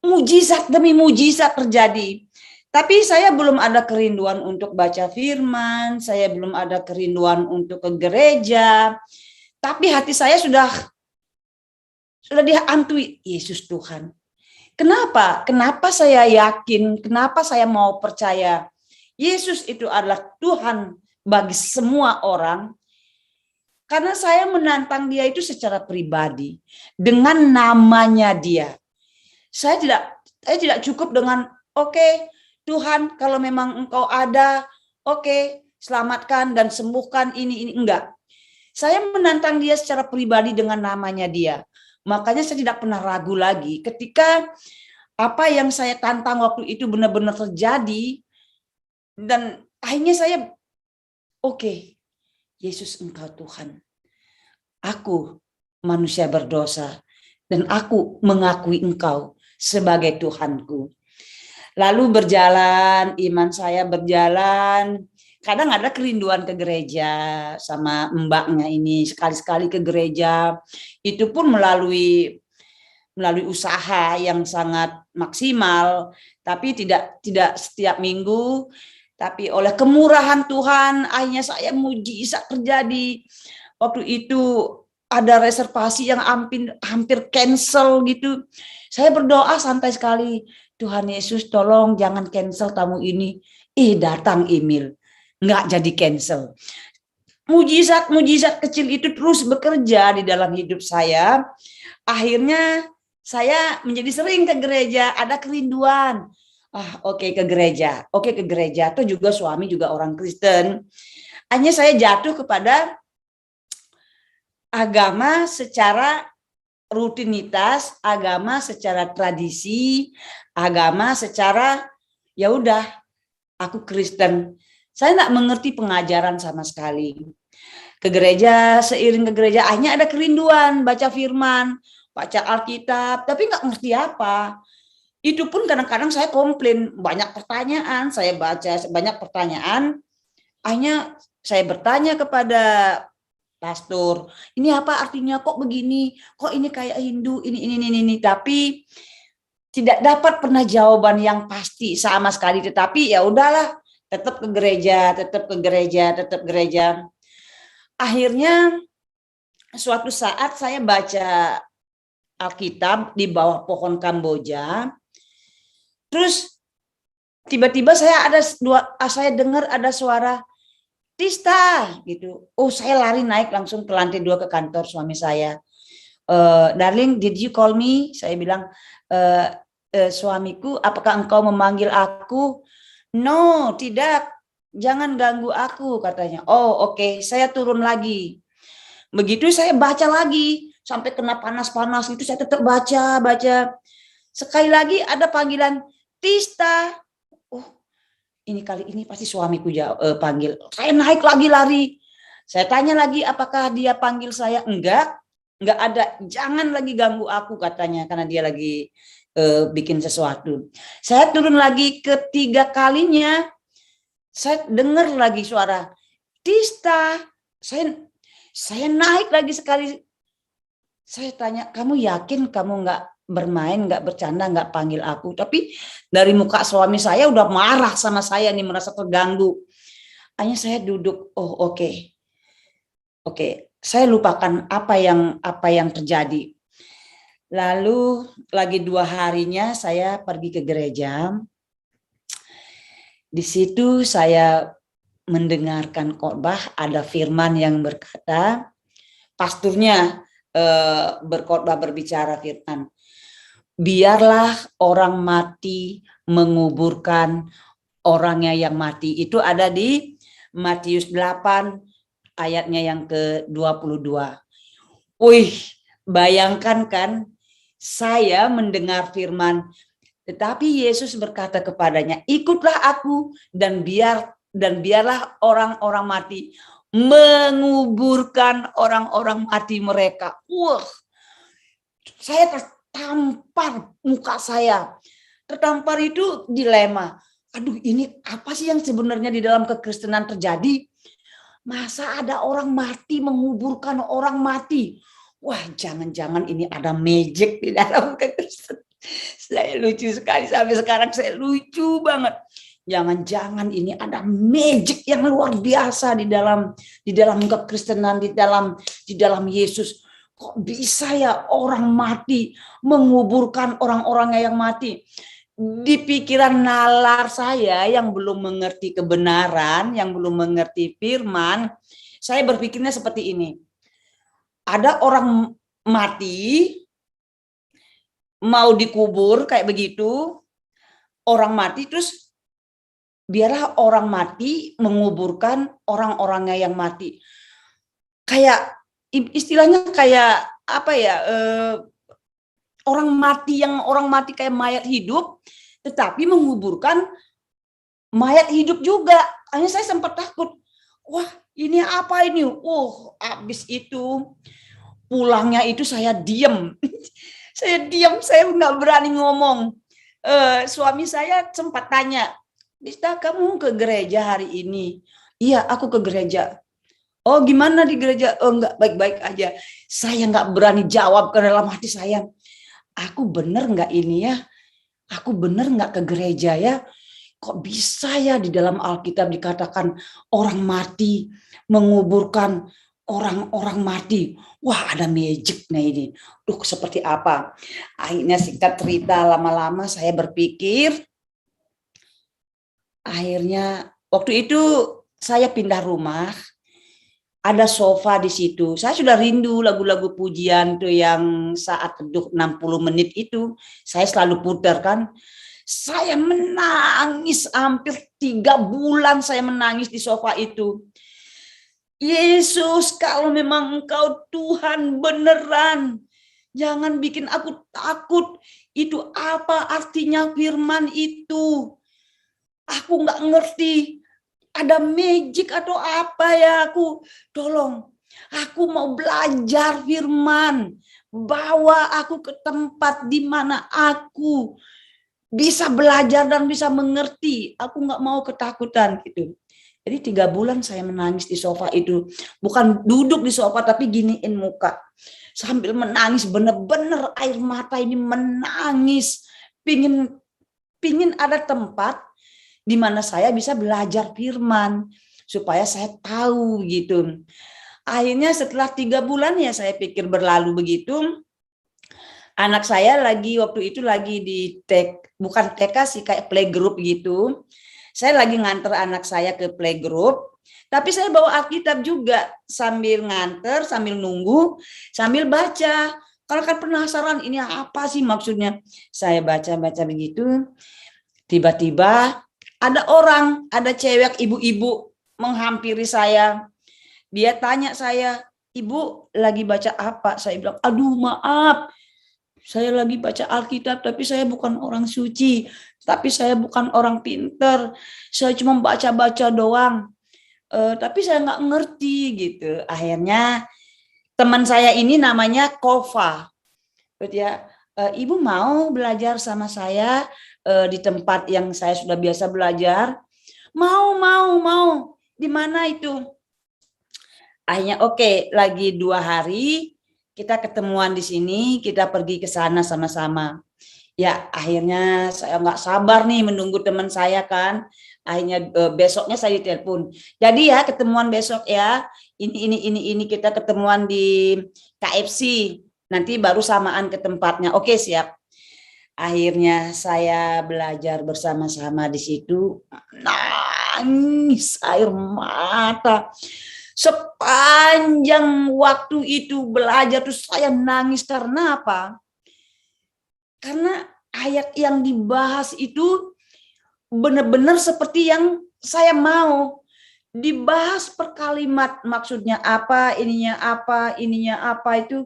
mujizat demi mujizat terjadi. Tapi saya belum ada kerinduan untuk baca firman, saya belum ada kerinduan untuk ke gereja. Tapi hati saya sudah dihantui Yesus Tuhan. Kenapa? Kenapa saya yakin? Kenapa saya mau percaya Yesus itu adalah Tuhan bagi semua orang? Karena saya menantang dia itu secara pribadi dengan namanya dia. Saya tidak cukup dengan oke, Tuhan kalau memang engkau ada, oke, selamatkan dan sembuhkan ini enggak. Saya menantang dia secara pribadi dengan namanya dia. Makanya saya tidak pernah ragu lagi ketika apa yang saya tantang waktu itu benar-benar terjadi. Dan akhirnya saya, oke, Yesus engkau Tuhan. Aku manusia berdosa dan aku mengakui engkau sebagai Tuhanku. Lalu berjalan, iman saya berjalan. Kadang ada kerinduan ke gereja sama mbaknya ini, sekali-sekali ke gereja. Itu pun melalui usaha yang sangat maksimal, tapi tidak setiap minggu. Tapi oleh kemurahan Tuhan, akhirnya saya mujizat terjadi. Waktu itu ada reservasi yang hampir cancel gitu. Saya berdoa santai sekali, Tuhan Yesus tolong jangan cancel tamu ini. Datang email, nggak jadi cancel. Mujizat kecil itu terus bekerja di dalam hidup saya. Akhirnya saya menjadi sering ke gereja, ada kerinduan. Oke, ke gereja. Atau juga suami juga orang Kristen. Hanya saya jatuh kepada agama secara rutinitas, agama secara tradisi, agama secara ya udah aku Kristen. Saya tidak mengerti pengajaran sama sekali. Ke gereja, seiring ke gereja, hanya ada kerinduan baca firman, baca Alkitab, tapi nggak ngerti apa. Itu pun kadang-kadang saya komplain, banyak pertanyaan, saya baca banyak pertanyaan, hanya saya bertanya kepada pastor, ini apa artinya, kok begini, kok ini kayak Hindu, ini, tapi tidak dapat pernah jawaban yang pasti sama sekali. Tetapi ya udahlah, tetap ke gereja. Akhirnya suatu saat saya baca Alkitab di bawah pohon Kamboja, terus tiba-tiba saya dengar ada suara Tista gitu. Saya lari naik langsung ke lantai 2 ke kantor suami saya. Darling, did you call me? Saya bilang, suamiku, apakah engkau memanggil aku? No, tidak. Jangan ganggu aku, katanya. Oke, saya turun lagi. Begitu saya baca lagi sampai kena panas-panas itu, saya tetap baca. Sekali lagi ada panggilan Tista. Ini kali ini pasti suamiku panggil. Saya naik lagi lari. Saya tanya lagi apakah dia panggil saya? Enggak ada. Jangan lagi ganggu aku, katanya, karena dia lagi bikin sesuatu. Saya turun lagi ketiga kalinya. Saya dengar lagi suara Tista. Saya naik lagi sekali. Saya tanya, kamu yakin kamu nggak bermain, nggak bercanda, nggak panggil aku? Tapi dari muka suami saya udah marah sama saya nih, merasa terganggu. Hanya saya duduk, oke. Saya lupakan apa yang terjadi. Lalu lagi 2 harinya saya pergi ke gereja. Di situ saya mendengarkan khotbah, ada firman yang berkata, pasturnya berkhotbah berbicara firman, biarlah orang mati menguburkan orangnya yang mati. Itu ada di Matius 8 ayatnya yang ke-22. Bayangkan kan, saya mendengar firman, tetapi Yesus berkata kepadanya, ikutlah aku dan biarlah orang-orang mati menguburkan orang-orang mati mereka. Saya tertampar, muka saya tertampar, itu dilema. Aduh, ini apa sih yang sebenarnya di dalam kekristenan terjadi? Masa ada orang mati menguburkan orang mati? Wah, jangan-jangan ini ada magic di dalam kekristenan. Saya lucu sekali, sampai sekarang saya lucu banget. Jangan-jangan ini ada magic yang luar biasa di dalam kekristenan, di dalam Yesus. Kok bisa ya orang mati menguburkan orang-orangnya yang mati? Di pikiran nalar saya yang belum mengerti kebenaran, yang belum mengerti firman, saya berpikirnya seperti ini. Ada orang mati mau dikubur kayak begitu, orang mati, terus biarlah orang mati menguburkan orang-orangnya yang mati. Kayak istilahnya kayak apa ya? Orang mati kayak mayat hidup, tetapi menguburkan mayat hidup juga. Hanya saya sempat takut. Wah, ini apa ini? Habis itu pulangnya itu saya diam. Saya diam, saya nggak berani ngomong. Suami saya sempat tanya, Dista, kamu ke gereja hari ini? Iya, aku ke gereja. Oh, gimana di gereja? Oh, enggak, baik-baik aja. Saya nggak berani jawab ke dalam hati saya. Aku bener nggak ini ya? Aku bener nggak ke gereja ya? Kok bisa ya di dalam Alkitab dikatakan orang mati menguburkan orang-orang mati? Wah, ada magicnya ini. Duh, seperti apa? Akhirnya singkat cerita, lama-lama saya berpikir, akhirnya waktu itu saya pindah rumah. Ada sofa di situ. Saya sudah rindu lagu-lagu pujian tuh yang saat teduh 60 menit itu. Saya selalu putar kan. Saya menangis hampir 3 bulan, saya menangis di sofa itu. Yesus, kalau memang Engkau Tuhan beneran, jangan bikin aku takut. Itu apa artinya firman itu? Aku nggak ngerti. Ada magic atau apa ya, aku tolong, aku mau belajar firman, bawa aku ke tempat di mana aku bisa belajar dan bisa mengerti. Aku nggak mau ketakutan gitu. Jadi 3 bulan saya menangis di sofa itu, bukan duduk di sofa tapi giniin muka sambil menangis, bener-bener air mata ini menangis, pingin ada tempat di mana saya bisa belajar firman, supaya saya tahu gitu. Akhirnya setelah 3 bulan ya saya pikir berlalu begitu, anak saya waktu itu lagi di bukan TK sih, kayak playgroup gitu. Saya lagi nganter anak saya ke playgroup, tapi saya bawa Alkitab juga, sambil nganter, sambil nunggu, sambil baca. Kalau kan penasaran ini apa sih maksudnya, saya baca-baca begitu, tiba-tiba ada cewek ibu-ibu menghampiri saya. Dia tanya saya, Ibu lagi baca apa? Saya bilang, aduh maaf, saya lagi baca Alkitab, tapi saya bukan orang suci, tapi saya bukan orang pinter, saya cuma baca-baca doang, tapi saya nggak ngerti gitu. Akhirnya teman saya ini namanya Kova, ya, Ibu mau belajar sama saya di tempat yang saya sudah biasa belajar? Mau. Di mana itu? Akhirnya oke, lagi 2 hari kita ketemuan di sini, kita pergi ke sana sama-sama. Ya, akhirnya saya nggak sabar nih menunggu teman saya kan. Akhirnya besoknya saya ditelepon. Jadi ya ketemuan besok ya. Ini kita ketemuan di KFC. Nanti baru samaan ke tempatnya. Oke, siap. Akhirnya saya belajar bersama-sama di situ. Nangis air mata. Sepanjang waktu itu belajar terus saya nangis. Karena apa? Karena ayat yang dibahas itu benar-benar seperti yang saya mau. Dibahas per kalimat, maksudnya apa, ininya apa itu.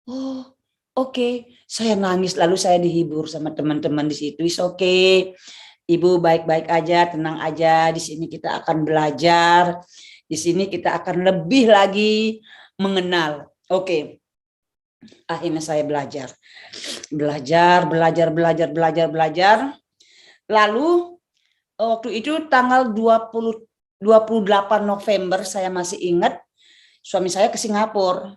Oh, oke. Saya nangis, lalu saya dihibur sama teman-teman di situ. Is oke. Ibu baik-baik aja, tenang aja. Di sini kita akan belajar. Di sini kita akan lebih lagi mengenal. Oke. Akhirnya saya belajar. Lalu waktu itu tanggal 28 November saya masih ingat, suami saya ke Singapura.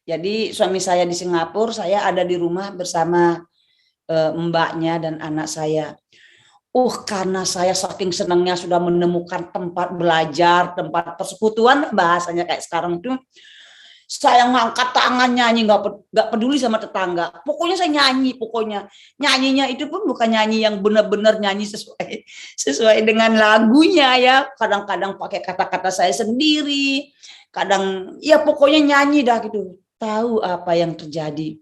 Jadi suami saya di Singapura, saya ada di rumah bersama mbaknya dan anak saya. Karena saya saking senangnya sudah menemukan tempat belajar, tempat persekutuan, bahasanya kayak sekarang itu, saya ngangkat tangan nyanyi, nggak peduli sama tetangga. Pokoknya saya nyanyi, nyanyinya itu pun bukan nyanyi yang benar-benar nyanyi sesuai dengan lagunya ya. Kadang-kadang pakai kata-kata saya sendiri, kadang ya pokoknya nyanyi dah gitu. Tahu apa yang terjadi?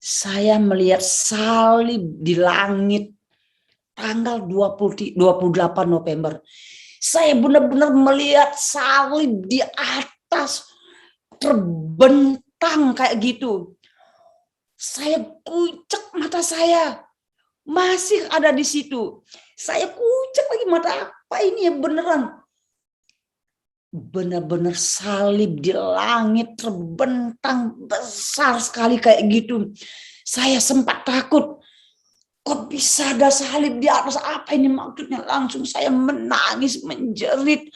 Saya melihat salib di langit tanggal 28 November. Saya benar-benar melihat salib di atas terbentang kayak gitu. Saya kucek mata saya, masih ada di situ. Saya kucek lagi mata, apa ini ya beneran? Benar-benar salib di langit terbentang besar sekali kayak gitu. Saya sempat takut. Kok bisa ada salib di atas, apa ini maksudnya? Langsung saya menangis, menjerit.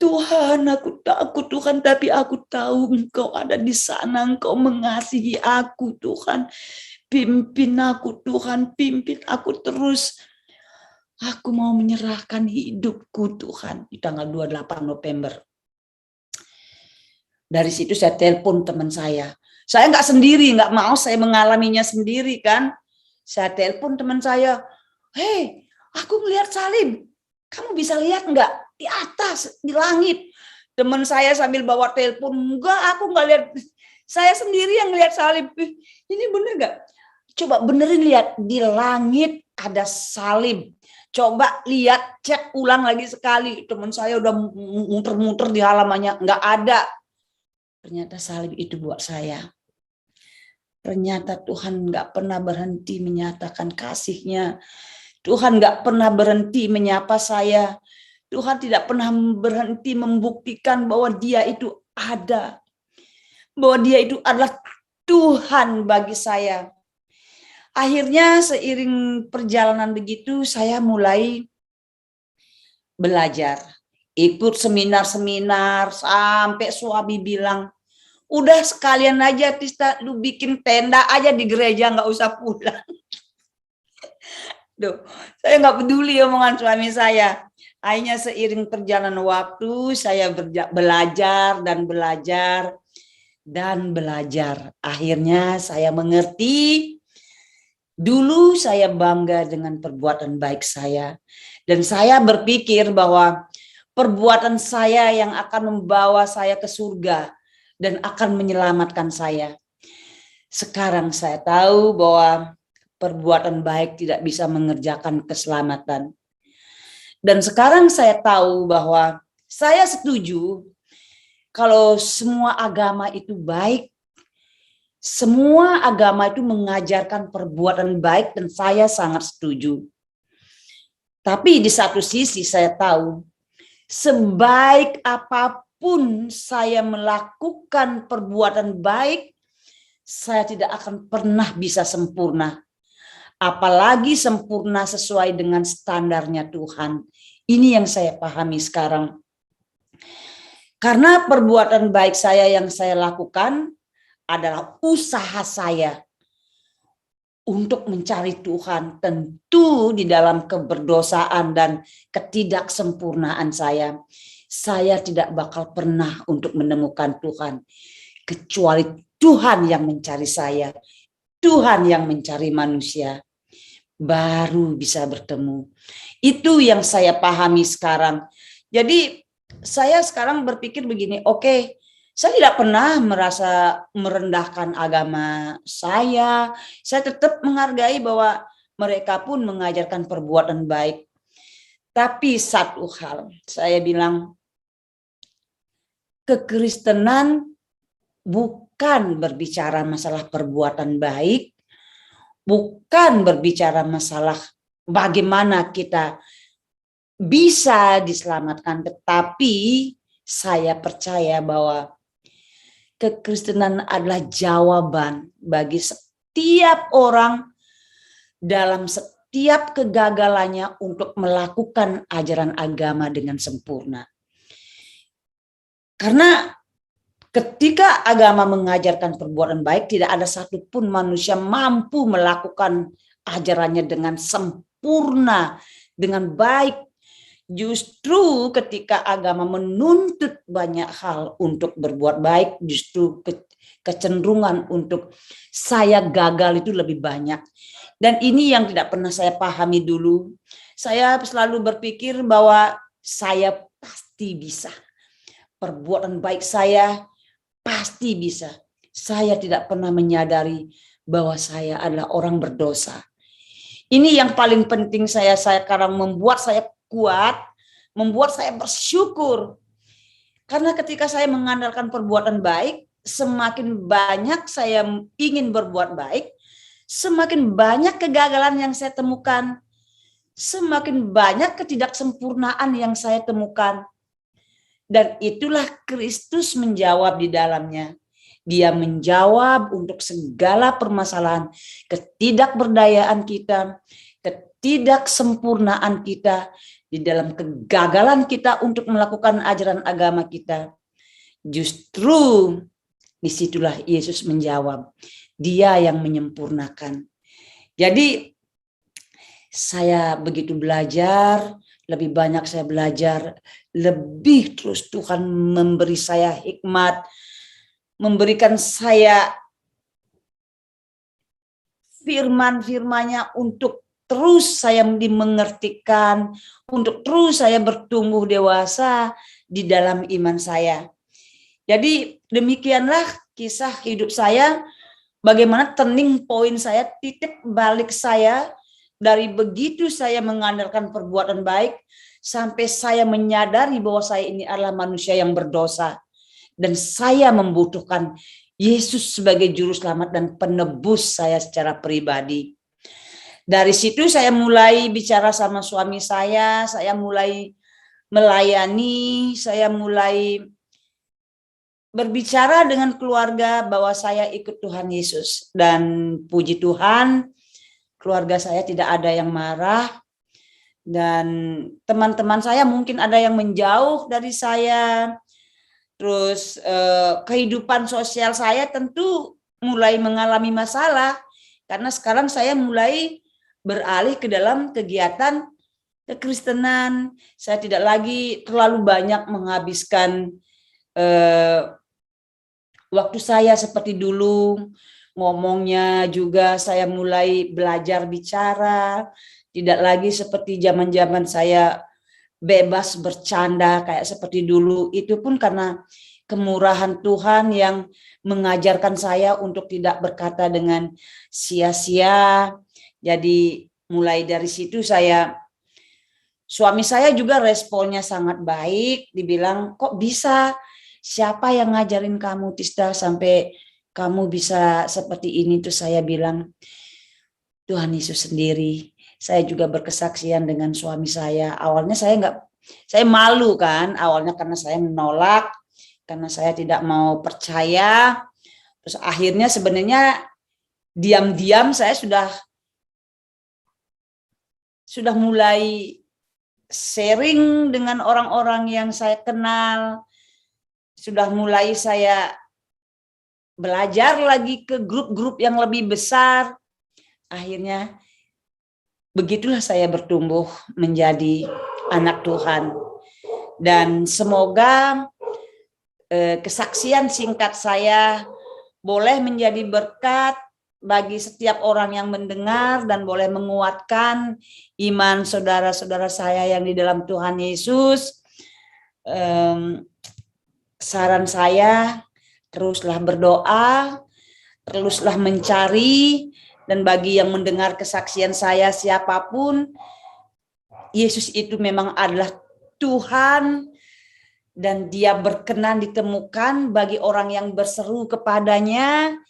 Tuhan, aku takut Tuhan, tapi aku tahu Engkau ada di sana, Engkau mengasihi aku Tuhan. Pimpin aku Tuhan, pimpin aku terus. Aku mau menyerahkan hidupku Tuhan di tanggal 28 November. Dari situ saya telepon teman saya. Saya nggak sendiri, nggak mau saya mengalaminya sendiri kan. Saya telepon teman saya, "Hei, aku melihat salib. Kamu bisa lihat nggak? Di atas, di langit." Teman saya sambil bawa telepon, "Enggak, aku nggak lihat. Saya sendiri yang lihat salib." Ini bener nggak? Coba benerin lihat, di langit ada salib. Coba lihat, cek ulang lagi sekali. Teman saya udah muter-muter di halamannya, nggak ada. Ternyata salib itu buat saya. Ternyata Tuhan nggak pernah berhenti menyatakan kasih-Nya. Tuhan nggak pernah berhenti menyapa saya. Tuhan tidak pernah berhenti membuktikan bahwa Dia itu ada. Bahwa Dia itu adalah Tuhan bagi saya. Akhirnya seiring perjalanan begitu, saya mulai belajar. Ikut seminar-seminar sampai suami bilang, "Udah sekalian aja Tista, lu bikin tenda aja di gereja, nggak usah pulang." Duh, saya nggak peduli omongan suami saya. Akhirnya seiring perjalanan waktu, saya belajar dan belajar dan belajar. Akhirnya saya mengerti. Dulu saya bangga dengan perbuatan baik saya. Dan saya berpikir bahwa perbuatan saya yang akan membawa saya ke surga dan akan menyelamatkan saya. Sekarang saya tahu bahwa perbuatan baik tidak bisa mengerjakan keselamatan. Dan sekarang saya tahu bahwa saya setuju kalau semua agama itu baik, semua agama itu mengajarkan perbuatan baik dan saya sangat setuju. Tapi di satu sisi saya tahu, sebaik apapun saya melakukan perbuatan baik, saya tidak akan pernah bisa sempurna. Apalagi sempurna sesuai dengan standarnya Tuhan. Ini yang saya pahami sekarang. Karena perbuatan baik saya yang saya lakukan adalah usaha saya untuk mencari Tuhan, tentu di dalam keberdosaan dan ketidaksempurnaan saya tidak bakal pernah untuk menemukan Tuhan, kecuali Tuhan yang mencari saya, Tuhan yang mencari manusia, baru bisa bertemu. Itu yang saya pahami sekarang. Jadi saya sekarang berpikir begini, oke, saya tidak pernah merasa merendahkan agama saya tetap menghargai bahwa mereka pun mengajarkan perbuatan baik. Tapi satu hal, saya bilang, kekristenan bukan berbicara masalah perbuatan baik, bukan berbicara masalah bagaimana kita bisa diselamatkan, tetapi saya percaya bahwa kekristenan adalah jawaban bagi setiap orang dalam setiap kegagalannya untuk melakukan ajaran agama dengan sempurna. Karena ketika agama mengajarkan perbuatan baik, tidak ada satupun manusia mampu melakukan ajarannya dengan sempurna, dengan baik. Justru ketika agama menuntut banyak hal untuk berbuat baik, justru kecenderungan untuk saya gagal itu lebih banyak. Dan ini yang tidak pernah saya pahami dulu. Saya selalu berpikir bahwa saya pasti bisa. Perbuatan baik saya pasti bisa. Saya tidak pernah menyadari bahwa saya adalah orang berdosa. Ini yang paling penting saya sekarang membuat saya kuat, membuat saya bersyukur. Karena ketika saya mengandalkan perbuatan baik, semakin banyak saya ingin berbuat baik, semakin banyak kegagalan yang saya temukan, semakin banyak ketidaksempurnaan yang saya temukan. Dan itulah Kristus menjawab di dalamnya. Dia menjawab untuk segala permasalahan, ketidakberdayaan kita, ketidaksempurnaan kita, di dalam kegagalan kita untuk melakukan ajaran agama kita. Justru disitulah Yesus menjawab. Dia yang menyempurnakan. Jadi saya begitu belajar, lebih banyak saya belajar, lebih terus Tuhan memberi saya hikmat, memberikan saya firman-firman-Nya untuk terus saya dimengertikan, untuk terus saya bertumbuh dewasa di dalam iman saya. Jadi demikianlah kisah hidup saya, bagaimana turning point saya, titik balik saya, dari begitu saya mengandalkan perbuatan baik, sampai saya menyadari bahwa saya ini adalah manusia yang berdosa. Dan saya membutuhkan Yesus sebagai juru selamat dan penebus saya secara pribadi. Dari situ saya mulai bicara sama suami saya mulai melayani, saya mulai berbicara dengan keluarga bahwa saya ikut Tuhan Yesus. Dan puji Tuhan, keluarga saya tidak ada yang marah. Dan teman-teman saya mungkin ada yang menjauh dari saya. Terus kehidupan sosial saya tentu mulai mengalami masalah. Karena sekarang saya mulai beralih ke dalam kegiatan kekristenan. Saya tidak lagi terlalu banyak menghabiskan waktu saya seperti dulu. Ngomongnya juga saya mulai belajar bicara. Tidak lagi seperti zaman-zaman saya bebas bercanda kayak seperti dulu. Itu pun karena kemurahan Tuhan yang mengajarkan saya untuk tidak berkata dengan sia-sia. Jadi mulai dari situ suami saya juga responnya sangat baik. Dibilang, kok bisa? Siapa yang ngajarin kamu, Tista, sampai kamu bisa seperti ini? Terus saya bilang, Tuhan Yesus sendiri. Saya juga berkesaksian dengan suami saya. Awalnya saya malu kan. Awalnya karena saya menolak, karena saya tidak mau percaya. Terus akhirnya sebenarnya diam-diam saya sudah mulai sharing dengan orang-orang yang saya kenal. Sudah mulai saya belajar lagi ke grup-grup yang lebih besar. Akhirnya begitulah saya bertumbuh menjadi anak Tuhan. Dan semoga kesaksian singkat saya boleh menjadi berkat bagi setiap orang yang mendengar dan boleh menguatkan iman saudara-saudara saya yang di dalam Tuhan Yesus. Saran saya, teruslah berdoa, teruslah mencari, dan bagi yang mendengar kesaksian saya siapapun, Yesus itu memang adalah Tuhan dan Dia berkenan ditemukan bagi orang yang berseru kepadanya.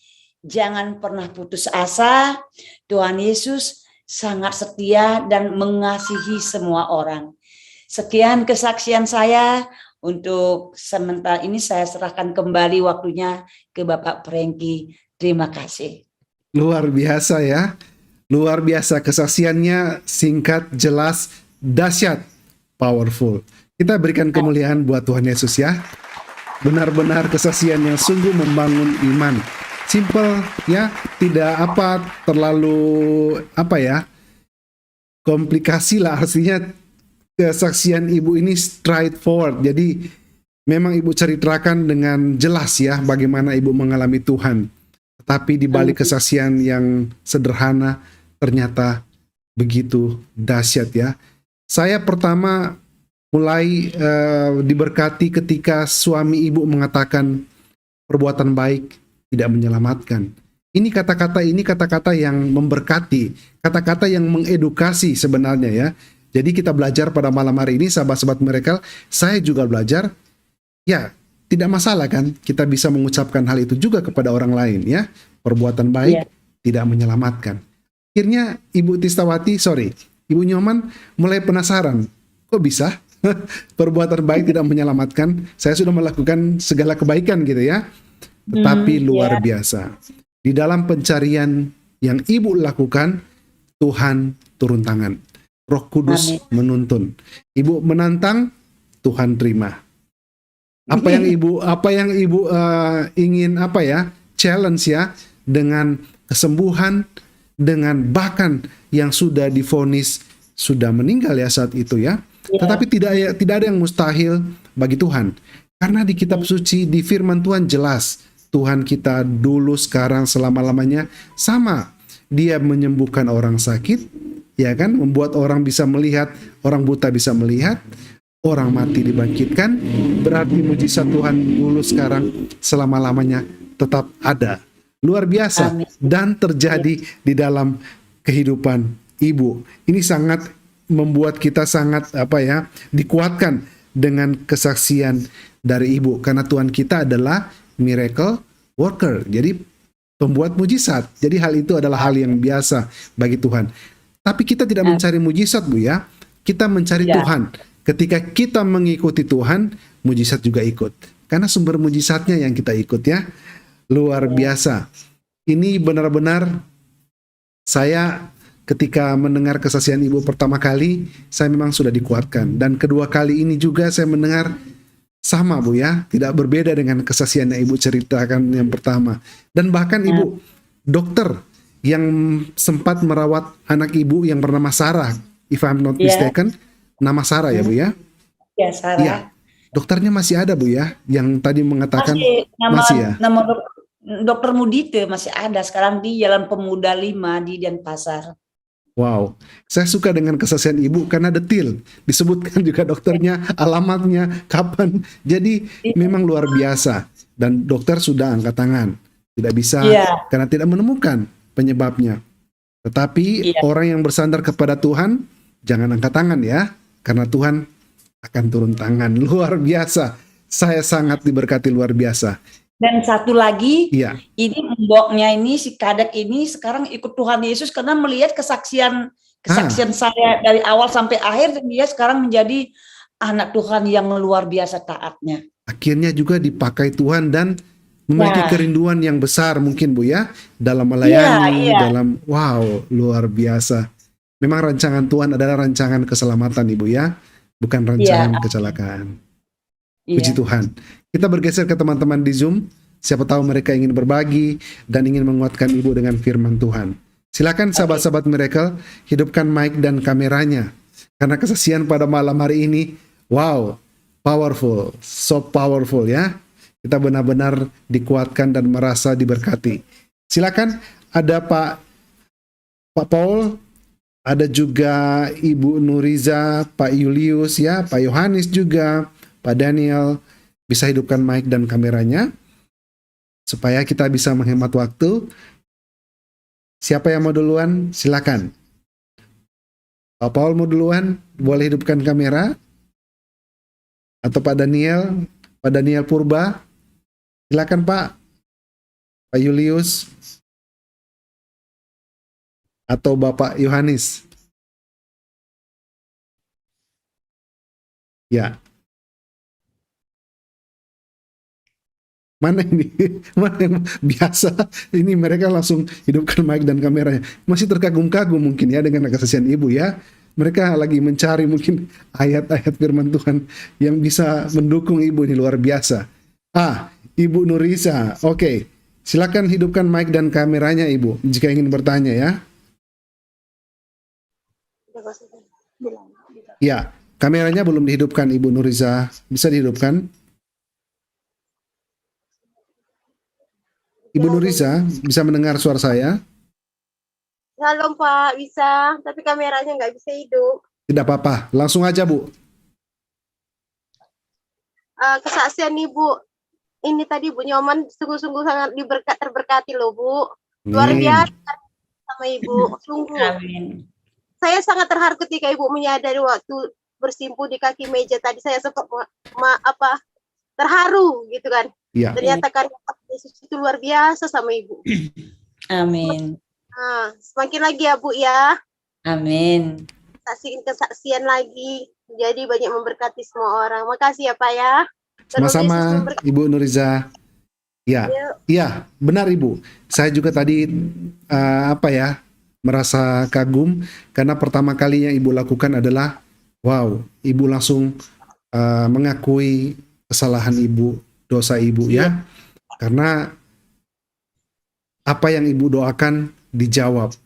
Jangan pernah putus asa. Tuhan Yesus sangat setia dan mengasihi semua orang. Sekian kesaksian saya. Untuk sementara ini saya serahkan kembali waktunya ke Bapak Frankie. Terima kasih. Luar biasa ya. Luar biasa kesaksiannya, singkat, jelas, dahsyat, powerful. Kita berikan kemuliaan buat Tuhan Yesus ya. Benar-benar kesaksian yang sungguh membangun iman. Simple ya, tidak terlalu komplikasi lah, artinya kesaksian ibu ini straightforward. Jadi memang ibu ceritakan dengan jelas ya bagaimana ibu mengalami Tuhan. Tapi di balik kesaksian yang sederhana ternyata begitu dahsyat ya. Saya pertama mulai diberkati ketika suami ibu mengatakan perbuatan baik tidak menyelamatkan. Ini kata-kata yang memberkati, kata-kata yang mengedukasi sebenarnya ya. Jadi kita belajar pada malam hari ini, sahabat-sahabat Miracle, saya juga belajar, ya tidak masalah kan, kita bisa mengucapkan hal itu juga kepada orang lain ya. Perbuatan baik tidak menyelamatkan. Akhirnya Ibu Ibu Nyoman mulai penasaran, kok bisa perbuatan baik tidak menyelamatkan? Saya sudah melakukan segala kebaikan gitu ya. Tetapi luar biasa. Di dalam pencarian yang Ibu lakukan, Tuhan turun tangan. Roh Kudus menuntun. Ibu menantang, Tuhan terima. Apa yang Ibu ingin challenge ya, dengan kesembuhan, dengan bahkan yang sudah divonis sudah meninggal ya saat itu ya. Tetapi tidak ada yang mustahil bagi Tuhan. Karena di kitab suci, di firman Tuhan jelas, Tuhan kita dulu, sekarang, selama-lamanya sama. Dia menyembuhkan orang sakit, ya kan, membuat orang bisa melihat, orang buta bisa melihat, orang mati dibangkitkan. Berarti mujizat Tuhan dulu, sekarang, selama-lamanya tetap ada. Luar biasa. Dan terjadi di dalam kehidupan ibu. Ini sangat membuat kita sangat dikuatkan dengan kesaksian dari ibu, karena Tuhan kita adalah miracle worker, jadi pembuat mujizat. Jadi hal itu adalah hal yang biasa bagi Tuhan. Tapi kita tidak mencari mujizat, Bu ya. Kita mencari Tuhan. Ketika kita mengikuti Tuhan, mujizat juga ikut. Karena sumber mujizatnya yang kita ikut ya. Luar biasa. Ini benar-benar saya ketika mendengar kesaksian ibu pertama kali, saya memang sudah dikuatkan. Dan kedua kali ini juga saya mendengar sama, Bu ya. Tidak berbeda dengan kesaksian yang ibu ceritakan yang pertama. Dan bahkan ibu dokter yang sempat merawat anak ibu yang bernama Sarah, if I'm not mistaken, nama Sarah ya Bu ya? Ya, Sarah. Iya. Dokternya masih ada Bu ya, yang tadi mengatakan masih ya. Nama Dokter Mudite masih ada sekarang di Jalan Pemuda 5 di Denpasar. Wow, saya suka dengan kesaksian ibu karena detil, disebutkan juga dokternya, alamatnya, kapan. Jadi memang luar biasa. Dan dokter sudah angkat tangan, tidak bisa karena tidak menemukan penyebabnya. Tetapi orang yang bersandar kepada Tuhan, jangan angkat tangan ya, karena Tuhan akan turun tangan. Luar biasa. Saya sangat diberkati luar biasa. Dan satu lagi, ini mboknya ini, si Kadek ini sekarang ikut Tuhan Yesus karena melihat kesaksian saya dari awal sampai akhir, dan dia sekarang menjadi anak Tuhan yang luar biasa taatnya. Akhirnya juga dipakai Tuhan dan memiliki kerinduan yang besar mungkin Bu ya, dalam melayani, dalam luar biasa. Memang rancangan Tuhan adalah rancangan keselamatan Ibu ya, bukan rancangan kecelakaan. Puji Tuhan. Kita bergeser ke teman-teman di Zoom. Siapa tahu mereka ingin berbagi dan ingin menguatkan Ibu dengan firman Tuhan. Silakan sahabat-sahabat Miracle, hidupkan mic dan kameranya. Karena kesaksian pada malam hari ini, powerful, so powerful ya. Kita benar-benar dikuatkan dan merasa diberkati. Silakan, ada Pak Paul, ada juga Ibu Nuriza, Pak Julius ya, Pak Yohanes juga, Pak Daniel. Bisa hidupkan mic dan kameranya supaya kita bisa menghemat waktu. Siapa yang mau duluan? Silakan. Pak Paul mau duluan? Boleh hidupkan kamera? Atau Pak Daniel Purba? Silakan Pak. Pak Julius atau Bapak Yohanes? Ya. Mana ini? Mana yang biasa? Ini mereka langsung hidupkan mic dan kameranya. Masih terkagum-kagum mungkin ya dengan kesaksian ibu ya. Mereka lagi mencari mungkin ayat-ayat firman Tuhan yang bisa mendukung ibu ini luar biasa. Ibu Nurisa. Oke. Silakan hidupkan mic dan kameranya ibu jika ingin bertanya ya. Ya, kameranya belum dihidupkan Ibu Nurisa. Bisa dihidupkan? Ibu Nurisa, bisa mendengar suara saya? Halo Pak, bisa, tapi kameranya nggak bisa hidup. Tidak apa-apa, langsung aja Bu. Kesaksian Ibu, ini tadi Bu Nyoman sungguh-sungguh sangat terberkati loh Bu. Luar biasa sama Ibu, sungguh. Amin. Saya sangat terharu ketika Ibu menyadari waktu bersimpu di kaki meja tadi. Saya sempat terharu gitu kan. Ya. Ternyata karya Yesus itu luar biasa sama Ibu. Amin. Semakin lagi ya Bu ya. Amin. Kesaksian lagi. Jadi banyak memberkati semua orang. Makasih ya Pak ya. Sama-sama Ibu Nuriza. Ya, iya benar Ibu. Saya juga tadi merasa kagum karena pertama kalinya Ibu lakukan adalah wow, Ibu langsung mengakui kesalahan Ibu, dosa Ibu ya. Karena apa yang Ibu doakan dijawab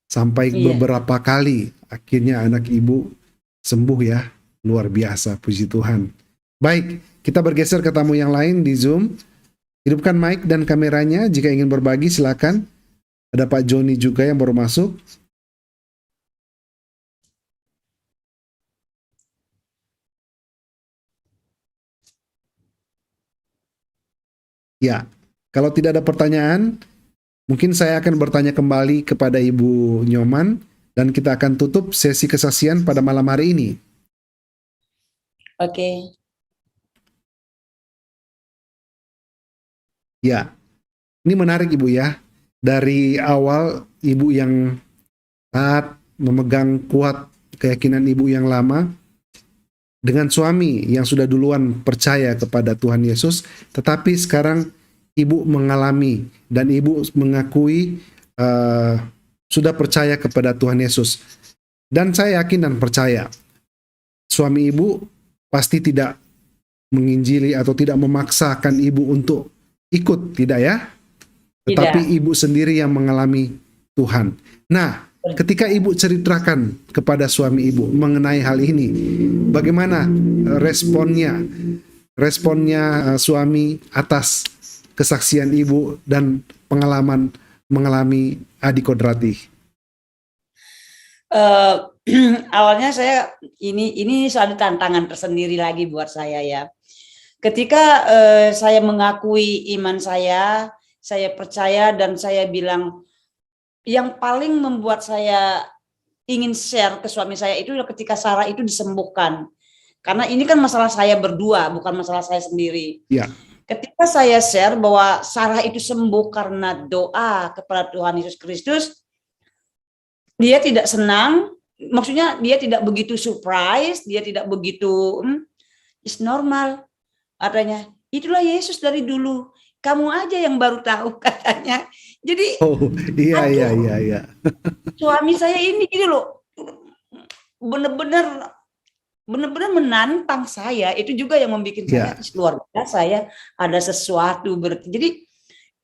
sampai beberapa kali akhirnya anak Ibu sembuh ya. Luar biasa, puji Tuhan. Baik, kita bergeser ke tamu yang lain di Zoom. Hidupkan mic dan kameranya jika ingin berbagi silakan. Ada Pak Joni juga yang baru masuk. Ya, kalau tidak ada pertanyaan, mungkin saya akan bertanya kembali kepada Ibu Nyoman dan kita akan tutup sesi kesaksian pada malam hari ini. Oke. Ya, ini menarik Ibu ya. Dari awal Ibu yang taat, memegang kuat keyakinan Ibu yang lama, dengan suami yang sudah duluan percaya kepada Tuhan Yesus, tetapi sekarang Ibu mengalami dan Ibu mengakui sudah percaya kepada Tuhan Yesus. Dan saya yakin dan percaya, suami Ibu pasti tidak menginjili atau tidak memaksakan Ibu untuk ikut, tidak ya? Tetapi Ibu sendiri yang mengalami Tuhan. Nah, ketika Ibu ceritakan kepada suami Ibu mengenai hal ini, bagaimana responnya suami atas kesaksian Ibu dan pengalaman mengalami Adi Kodrati? Awalnya saya ini suatu tantangan tersendiri lagi buat saya ya. Ketika saya mengakui iman saya percaya dan saya bilang yang paling membuat saya ingin share ke suami saya itu ketika Sarah itu disembuhkan. Karena ini kan masalah saya berdua, bukan masalah saya sendiri. Ya. Ketika saya share bahwa Sarah itu sembuh karena doa kepada Tuhan Yesus Kristus, dia tidak senang, maksudnya dia tidak begitu surprise, dia tidak begitu it's normal. Katanya, itulah Yesus dari dulu. Kamu aja yang baru tahu katanya. Jadi iya. Suami saya ini gitu loh. Benar-benar menantang saya. Itu juga yang membuat saya luar biasa ya. Ada sesuatu berarti. Jadi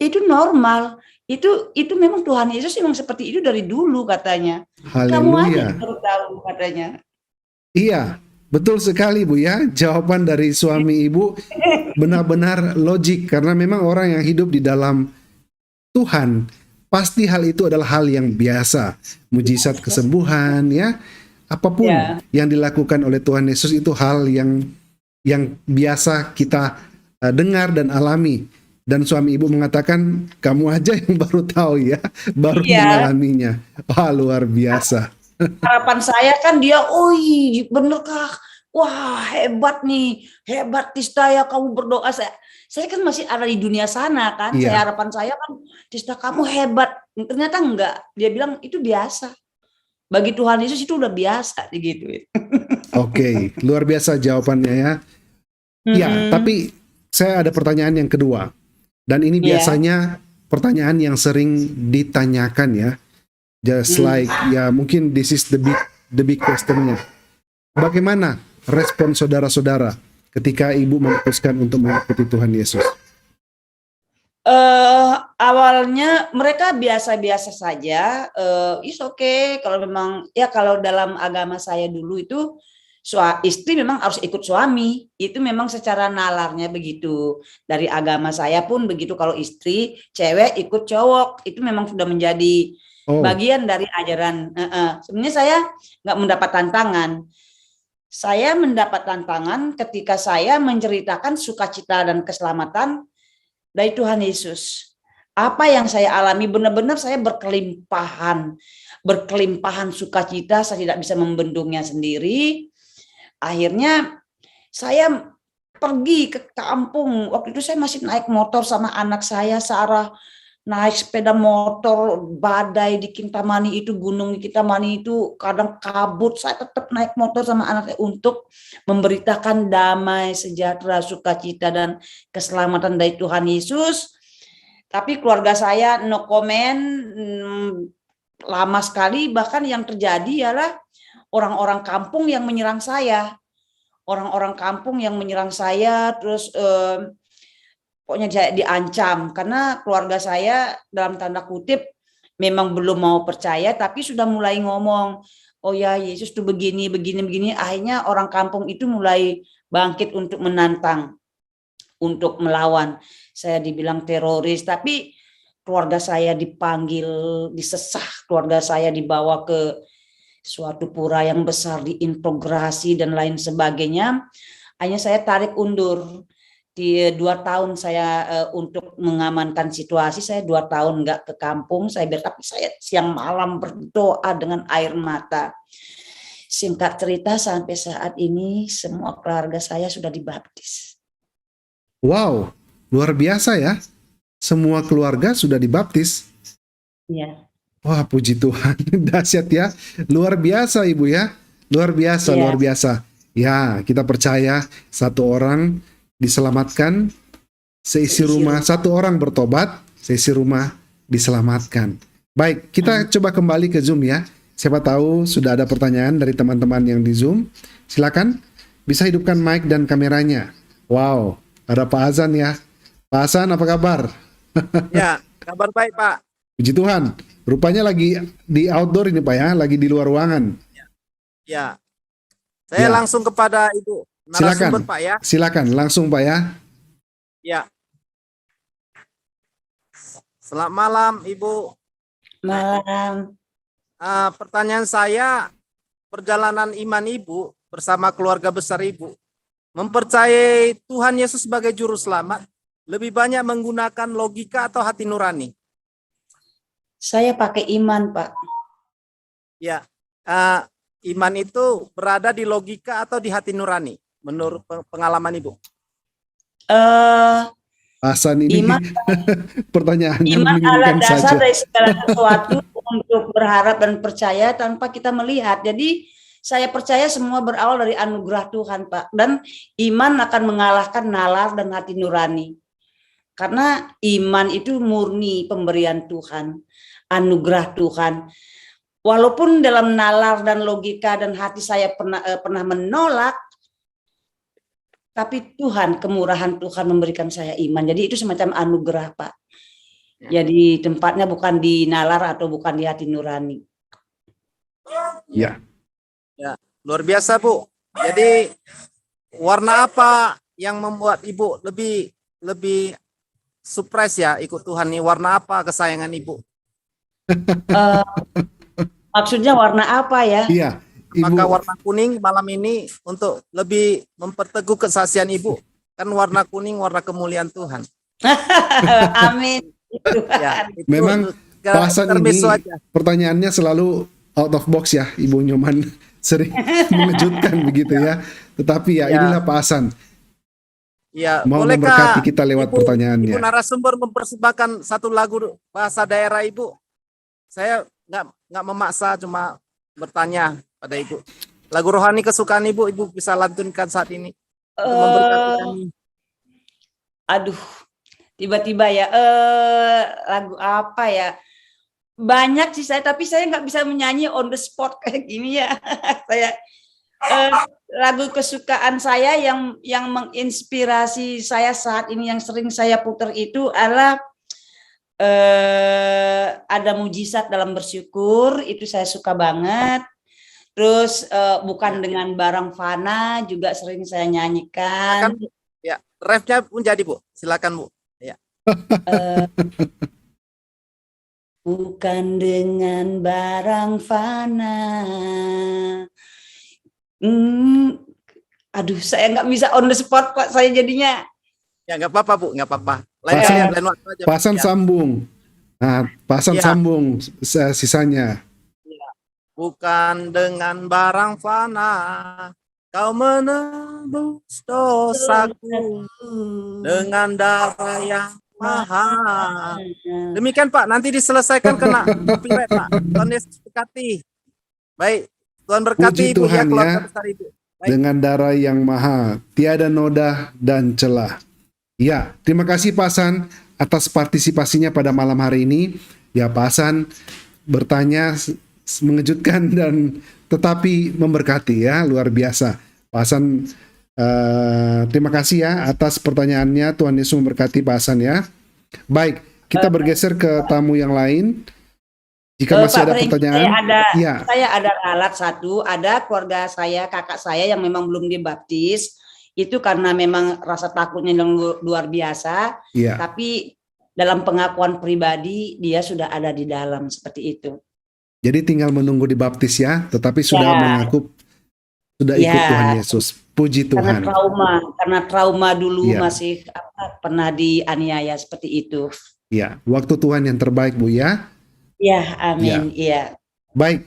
itu normal. Itu memang Tuhan Yesus memang seperti itu dari dulu katanya. Haleluya. Kamu aja yang baru tahu katanya. Iya. Betul sekali Bu ya, jawaban dari suami Ibu benar-benar logik karena memang orang yang hidup di dalam Tuhan pasti hal itu adalah hal yang biasa, mujizat kesembuhan ya, apapun yang dilakukan oleh Tuhan Yesus itu hal yang biasa kita dengar dan alami. Dan suami Ibu mengatakan kamu aja yang baru tahu ya, baru mengalaminya. Wah luar biasa. Harapan saya kan dia, benerkah? Wah hebat nih, hebat Tista ya kamu berdoa. Saya kan masih ada di dunia sana kan. Harapan saya kan Tista kamu hebat. Ternyata enggak. Dia bilang itu biasa. Bagi Tuhan Yesus itu udah biasa gitu. Oke, luar biasa jawabannya ya. Ya, tapi saya ada pertanyaan yang kedua. Dan ini Iya. biasanya pertanyaan yang sering ditanyakan ya. Just like ya mungkin this is the big questionnya. Bagaimana respon saudara-saudara ketika ibu memutuskan untuk mengikuti Tuhan Yesus? Awalnya mereka biasa-biasa saja, is okay kalau memang ya kalau dalam agama saya dulu itu istri memang harus ikut suami, itu memang secara nalarnya begitu. Dari agama saya pun begitu, kalau istri cewek ikut cowok, itu memang sudah menjadi Oh, bagian dari ajaran. Sebenarnya saya nggak mendapat tantangan. Saya mendapat tantangan ketika saya menceritakan sukacita dan keselamatan dari Tuhan Yesus. Apa yang saya alami benar-benar saya berkelimpahan sukacita, saya tidak bisa membendungnya sendiri. Akhirnya saya pergi ke kampung. Waktu itu saya masih naik motor sama anak saya, Sarah, naik sepeda motor, badai di Kintamani itu, gunung di Kintamani itu kadang kabut, saya tetap naik motor sama anak saya untuk memberitakan damai, sejahtera, sukacita dan keselamatan dari Tuhan Yesus. Tapi keluarga saya no comment, lama sekali. Bahkan yang terjadi ialah orang-orang kampung yang menyerang saya. Orang-orang kampung yang menyerang saya, terus pokoknya saya diancam karena keluarga saya dalam tanda kutip memang belum mau percaya, tapi sudah mulai ngomong, oh ya Yesus tuh begini, begini, begini. Akhirnya orang kampung itu mulai bangkit untuk menantang, untuk melawan. Saya dibilang teroris, tapi keluarga saya dipanggil, disesah, keluarga saya dibawa ke suatu pura yang besar, diintegrasi dan lain sebagainya. Hanya saya tarik undur. Di 2 tahun saya untuk mengamankan situasi, saya 2 tahun nggak ke kampung, tapi saya siang malam berdoa dengan air mata. Singkat cerita sampai saat ini semua keluarga saya sudah dibaptis. wow, luar biasa ya. Semua keluarga sudah dibaptis. Ya. Wah, puji Tuhan. Dahsyat ya. Luar biasa Ibu ya. Luar biasa, Iya. luar biasa. Ya, kita percaya satu orang diselamatkan, seisi rumah, satu orang bertobat, seisi rumah diselamatkan. Baik, kita coba kembali ke Zoom ya. Siapa tahu sudah ada pertanyaan dari teman-teman yang di Zoom. Silakan, bisa hidupkan mic dan kameranya. Wow, ada Pak Azan ya. Pak Azan, apa kabar? Ya, kabar baik Pak. Puji Tuhan. Rupanya lagi di outdoor ini Pak ya, lagi di luar ruangan. Ya, saya Ya. langsung kepada Ibu narasumber Pak ya. Silakan, langsung Pak ya. Ya. Selamat malam Ibu. Malam. Pertanyaan saya, perjalanan iman Ibu bersama keluarga besar Ibu mempercayai Tuhan Yesus sebagai juru selamat lebih banyak menggunakan logika atau hati nurani? Saya pakai iman, Pak. Ya, iman itu berada di logika atau di hati nurani menurut pengalaman Ibu? Hasan ini Iman, pertanyaannya iman alat membingungkan dasar saja. dari segala sesuatu untuk berharap dan percaya tanpa kita melihat. Jadi saya percaya semua berawal dari anugerah Tuhan, Pak. Dan iman akan mengalahkan nalar dan hati nurani. Karena iman itu murni pemberian Tuhan, anugerah Tuhan. Walaupun dalam nalar dan logika dan hati saya pernah menolak, tapi Tuhan, kemurahan Tuhan memberikan saya iman. Jadi itu semacam anugerah, Pak. Jadi tempatnya bukan di nalar atau bukan di hati nurani. Ya. Ya, luar biasa Bu. Jadi warna apa yang membuat Ibu lebih surprise ya ikut Tuhan nih? Warna apa kesayangan Ibu? Maksudnya warna apa ya? Iya, Maka Ibu. warna kuning malam ini untuk lebih memperteguh kesaksian Ibu. Kan warna kuning warna kemuliaan Tuhan. Amin. Ya, itu Memang Pak Hasan ini intermezzo aja. pertanyaannya selalu out of box ya, Ibu Nyoman sering mengejutkan begitu ya. Tetapi ya Ya. inilah Pak Hasan. Ya, Mau bolehkah memberkati kita lewat Ibu pertanyaannya. narasumber mempersembahkan satu lagu bahasa daerah Ibu? Saya nggak memaksa, cuma bertanya pada Ibu. Lagu rohani kesukaan Ibu bisa lantunkan saat ini. Untuk memberkati kami. Aduh, Tiba-tiba ya, lagu apa ya? Banyak sih saya, tapi saya nggak bisa menyanyi on the spot kayak gini ya. Saya lagu kesukaan saya yang menginspirasi saya saat ini yang sering saya putar itu adalah ada mujizat dalam bersyukur, itu saya suka banget. Terus bukan dengan barang fana juga sering saya nyanyikan. Ya, refnya pun jadi Bu, silakan Bu. Ya. Bukan dengan barang fana. Aduh, saya nggak bisa on the spot Pak, saya jadinya. Ya nggak apa-apa Bu, nggak apa-apa. Lain waktu aja. Pasan Ya. sambung. Nah, pasan Ya. sambung sisanya. Bukan dengan barang fana kau menebus dosaku dengan darah yang mahal. Demikian Pak, nanti diselesaikan kena copyright Pak. Tuhan Yesus berkati. Baik, Tuhan berkati Puji Ibu Tuhan keluarga ya. besar Ibu. Baik. Dengan darah yang mahal, tiada noda dan celah. Ya, terima kasih Pak Hasan atas partisipasinya pada malam hari ini. Ya, Pak Hasan bertanya mengejutkan dan tetapi memberkati ya, luar biasa. Pak Hasan, terima kasih ya atas pertanyaannya. Tuhan Yesus memberkati Pak Hasan ya. Baik, kita bergeser ke tamu yang lain. Jika masih Pak ada Franky, pertanyaan, saya ada alat satu, ada keluarga saya, kakak saya yang memang belum dibaptis, itu karena memang rasa takutnya yang luar biasa, ya. tapi dalam pengakuan pribadi dia sudah ada di dalam seperti itu. Jadi tinggal menunggu dibaptis ya, tetapi sudah Ya. mengaku, sudah ikut Tuhan Yesus. Puji Tuhan. Karena trauma dulu Ya. masih pernah dianiaya seperti itu. Ya, waktu Tuhan yang terbaik Bu ya. Ya, amin. Iya. Baik,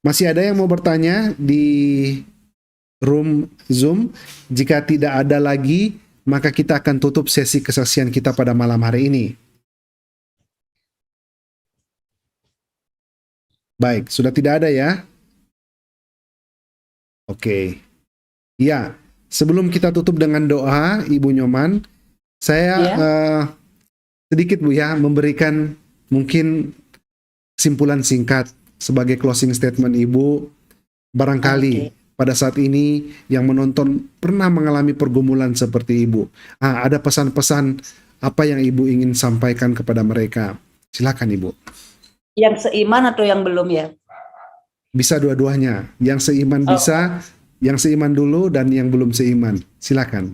masih ada yang mau bertanya di room Zoom? Jika tidak ada lagi, maka kita akan tutup sesi kesaksian kita pada malam hari ini. Baik, sudah tidak ada ya? Oke. Ya, sebelum kita tutup dengan doa, Ibu Nyoman, saya sedikit Bu ya, memberikan mungkin kesimpulan singkat sebagai closing statement Ibu. Barangkali pada saat ini yang menonton pernah mengalami pergumulan seperti Ibu. Ada pesan-pesan apa yang Ibu ingin sampaikan kepada mereka? Silakan Ibu. Yang seiman atau yang belum ya? Bisa dua-duanya. Yang seiman bisa, yang seiman dulu dan yang belum seiman. Silakan.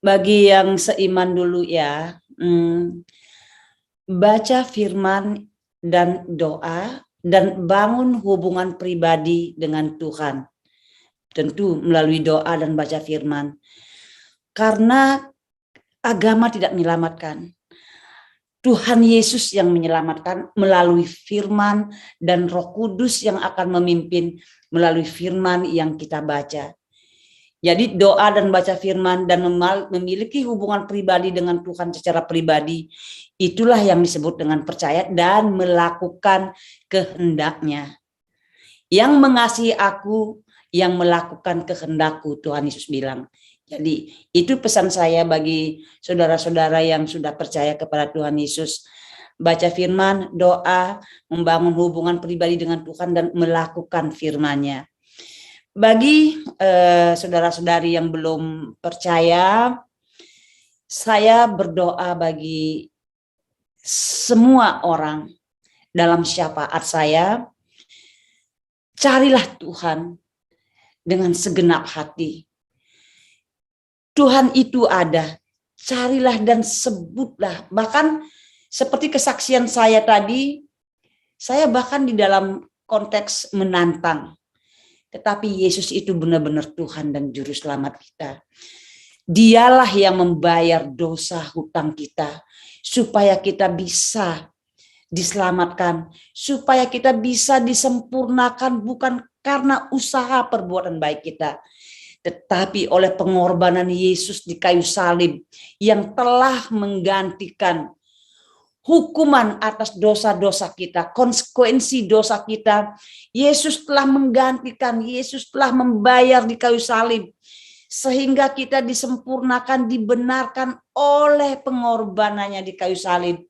Bagi yang seiman dulu ya, baca firman dan doa dan bangun hubungan pribadi dengan Tuhan. Tentu melalui doa dan baca firman. Karena agama tidak menyelamatkan. Tuhan Yesus yang menyelamatkan melalui firman dan Roh Kudus yang akan memimpin melalui firman yang kita baca. Jadi doa dan baca firman dan memiliki hubungan pribadi dengan Tuhan secara pribadi, itulah yang disebut dengan percaya dan melakukan kehendaknya. Yang mengasihi aku, yang melakukan kehendakku, Tuhan Yesus bilang. Jadi itu pesan saya bagi saudara-saudara yang sudah percaya kepada Tuhan Yesus. Baca firman, doa, membangun hubungan pribadi dengan Tuhan dan melakukan firman-Nya. Bagi saudara-saudari yang belum percaya, saya berdoa bagi semua orang dalam syafaat saya, carilah Tuhan dengan segenap hati. Tuhan itu ada, carilah dan sebutlah. Bahkan seperti kesaksian saya tadi, saya bahkan di dalam konteks menantang. Tetapi Yesus itu benar-benar Tuhan dan Juru Selamat kita. Dialah yang membayar dosa hutang kita, supaya kita bisa diselamatkan, supaya kita bisa disempurnakan bukan karena usaha perbuatan baik kita, tetapi oleh pengorbanan Yesus di kayu salib yang telah menggantikan hukuman atas dosa-dosa kita, konsekuensi dosa kita. Yesus telah menggantikan, Yesus telah membayar di kayu salib sehingga kita disempurnakan, dibenarkan oleh pengorbanannya di kayu salib,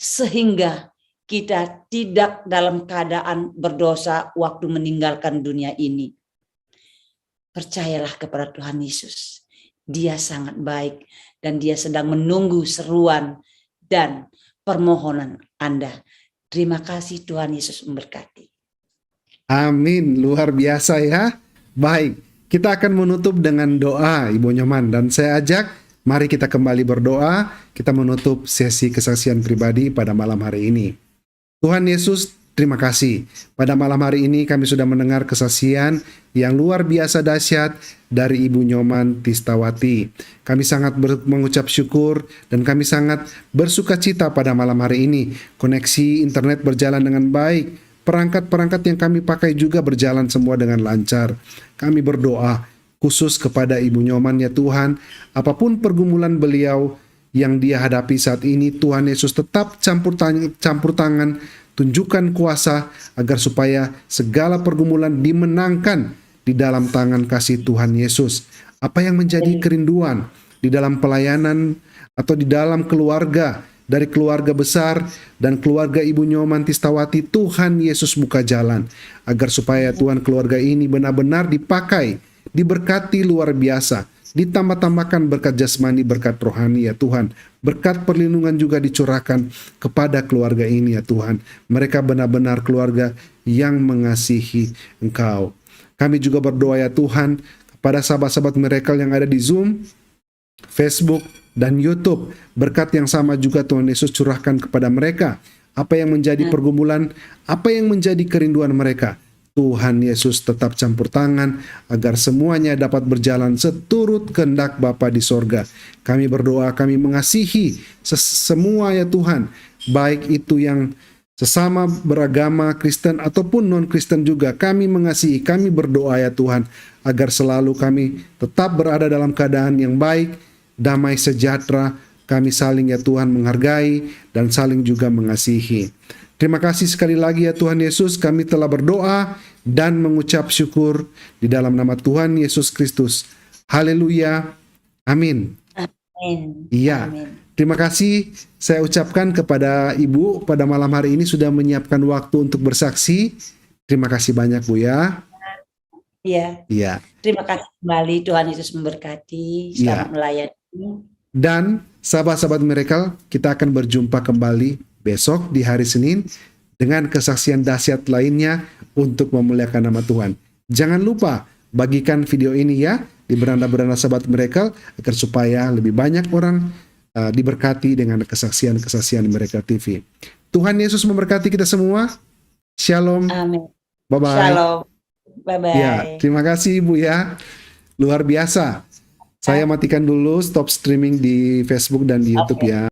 sehingga kita tidak dalam keadaan berdosa waktu meninggalkan dunia ini. Percayalah kepada Tuhan Yesus. Dia sangat baik dan dia sedang menunggu seruan dan permohonan Anda. Terima kasih, Tuhan Yesus memberkati. Amin, luar biasa ya. Baik, kita akan menutup dengan doa Ibu Nyoman, dan saya ajak mari kita kembali berdoa. Kita menutup sesi kesaksian pribadi pada malam hari ini. Tuhan Yesus, terima kasih. Pada malam hari ini kami sudah mendengar kesaksian yang luar biasa dahsyat dari Ibu Nyoman Tistawati. Kami sangat mengucap syukur dan kami sangat bersuka cita pada malam hari ini. Koneksi internet berjalan dengan baik. Perangkat-perangkat yang kami pakai juga berjalan semua dengan lancar. Kami berdoa khusus kepada Ibu Nyoman ya Tuhan. Apapun pergumulan beliau yang dia hadapi saat ini, Tuhan Yesus tetap campur tangan, tunjukkan kuasa agar supaya segala pergumulan dimenangkan di dalam tangan kasih Tuhan Yesus. Apa yang menjadi kerinduan di dalam pelayanan atau di dalam keluarga, dari keluarga besar dan keluarga Ibu Nyoman Tistawati, Tuhan Yesus buka jalan agar supaya Tuhan keluarga ini benar-benar dipakai, diberkati luar biasa, ditambah-tambahkan berkat jasmani, berkat rohani ya Tuhan. Berkat perlindungan juga dicurahkan kepada keluarga ini ya Tuhan. Mereka benar-benar keluarga yang mengasihi Engkau. Kami juga berdoa ya Tuhan kepada sahabat-sahabat Miracle yang ada di Zoom, Facebook, dan YouTube. Berkat yang sama juga Tuhan Yesus curahkan kepada mereka. Apa yang menjadi pergumulan, apa yang menjadi kerinduan mereka, Tuhan Yesus tetap campur tangan agar semuanya dapat berjalan seturut kehendak Bapa di sorga. Kami berdoa, kami mengasihi semua ya Tuhan, baik itu yang sesama beragama Kristen ataupun non-Kristen juga. Kami mengasihi, kami berdoa ya Tuhan, agar selalu kami tetap berada dalam keadaan yang baik, damai sejahtera. Kami saling ya Tuhan menghargai dan saling juga mengasihi. Terima kasih sekali lagi ya Tuhan Yesus, kami telah berdoa dan mengucap syukur di dalam nama Tuhan Yesus Kristus. Haleluya. Amin. Amin. Iya. Amin. Terima kasih saya ucapkan kepada Ibu pada malam hari ini sudah menyiapkan waktu untuk bersaksi. Terima kasih banyak Bu ya. Iya. Iya. Terima kasih kembali, Tuhan Yesus memberkati. Selamat melayani. Dan sahabat-sahabat Miracle, kita akan berjumpa kembali besok di hari Senin dengan kesaksian dahsyat lainnya untuk memuliakan nama Tuhan. Jangan lupa bagikan video ini ya di beranda-beranda sahabat Miracle agar supaya lebih banyak orang diberkati dengan kesaksian-kesaksian Miracle TV. Tuhan Yesus memberkati kita semua. Shalom. Amin. Bye-bye. Shalom. Bye-bye. Ya, terima kasih Ibu ya. Luar biasa. Saya matikan dulu stop streaming di Facebook dan di YouTube ya.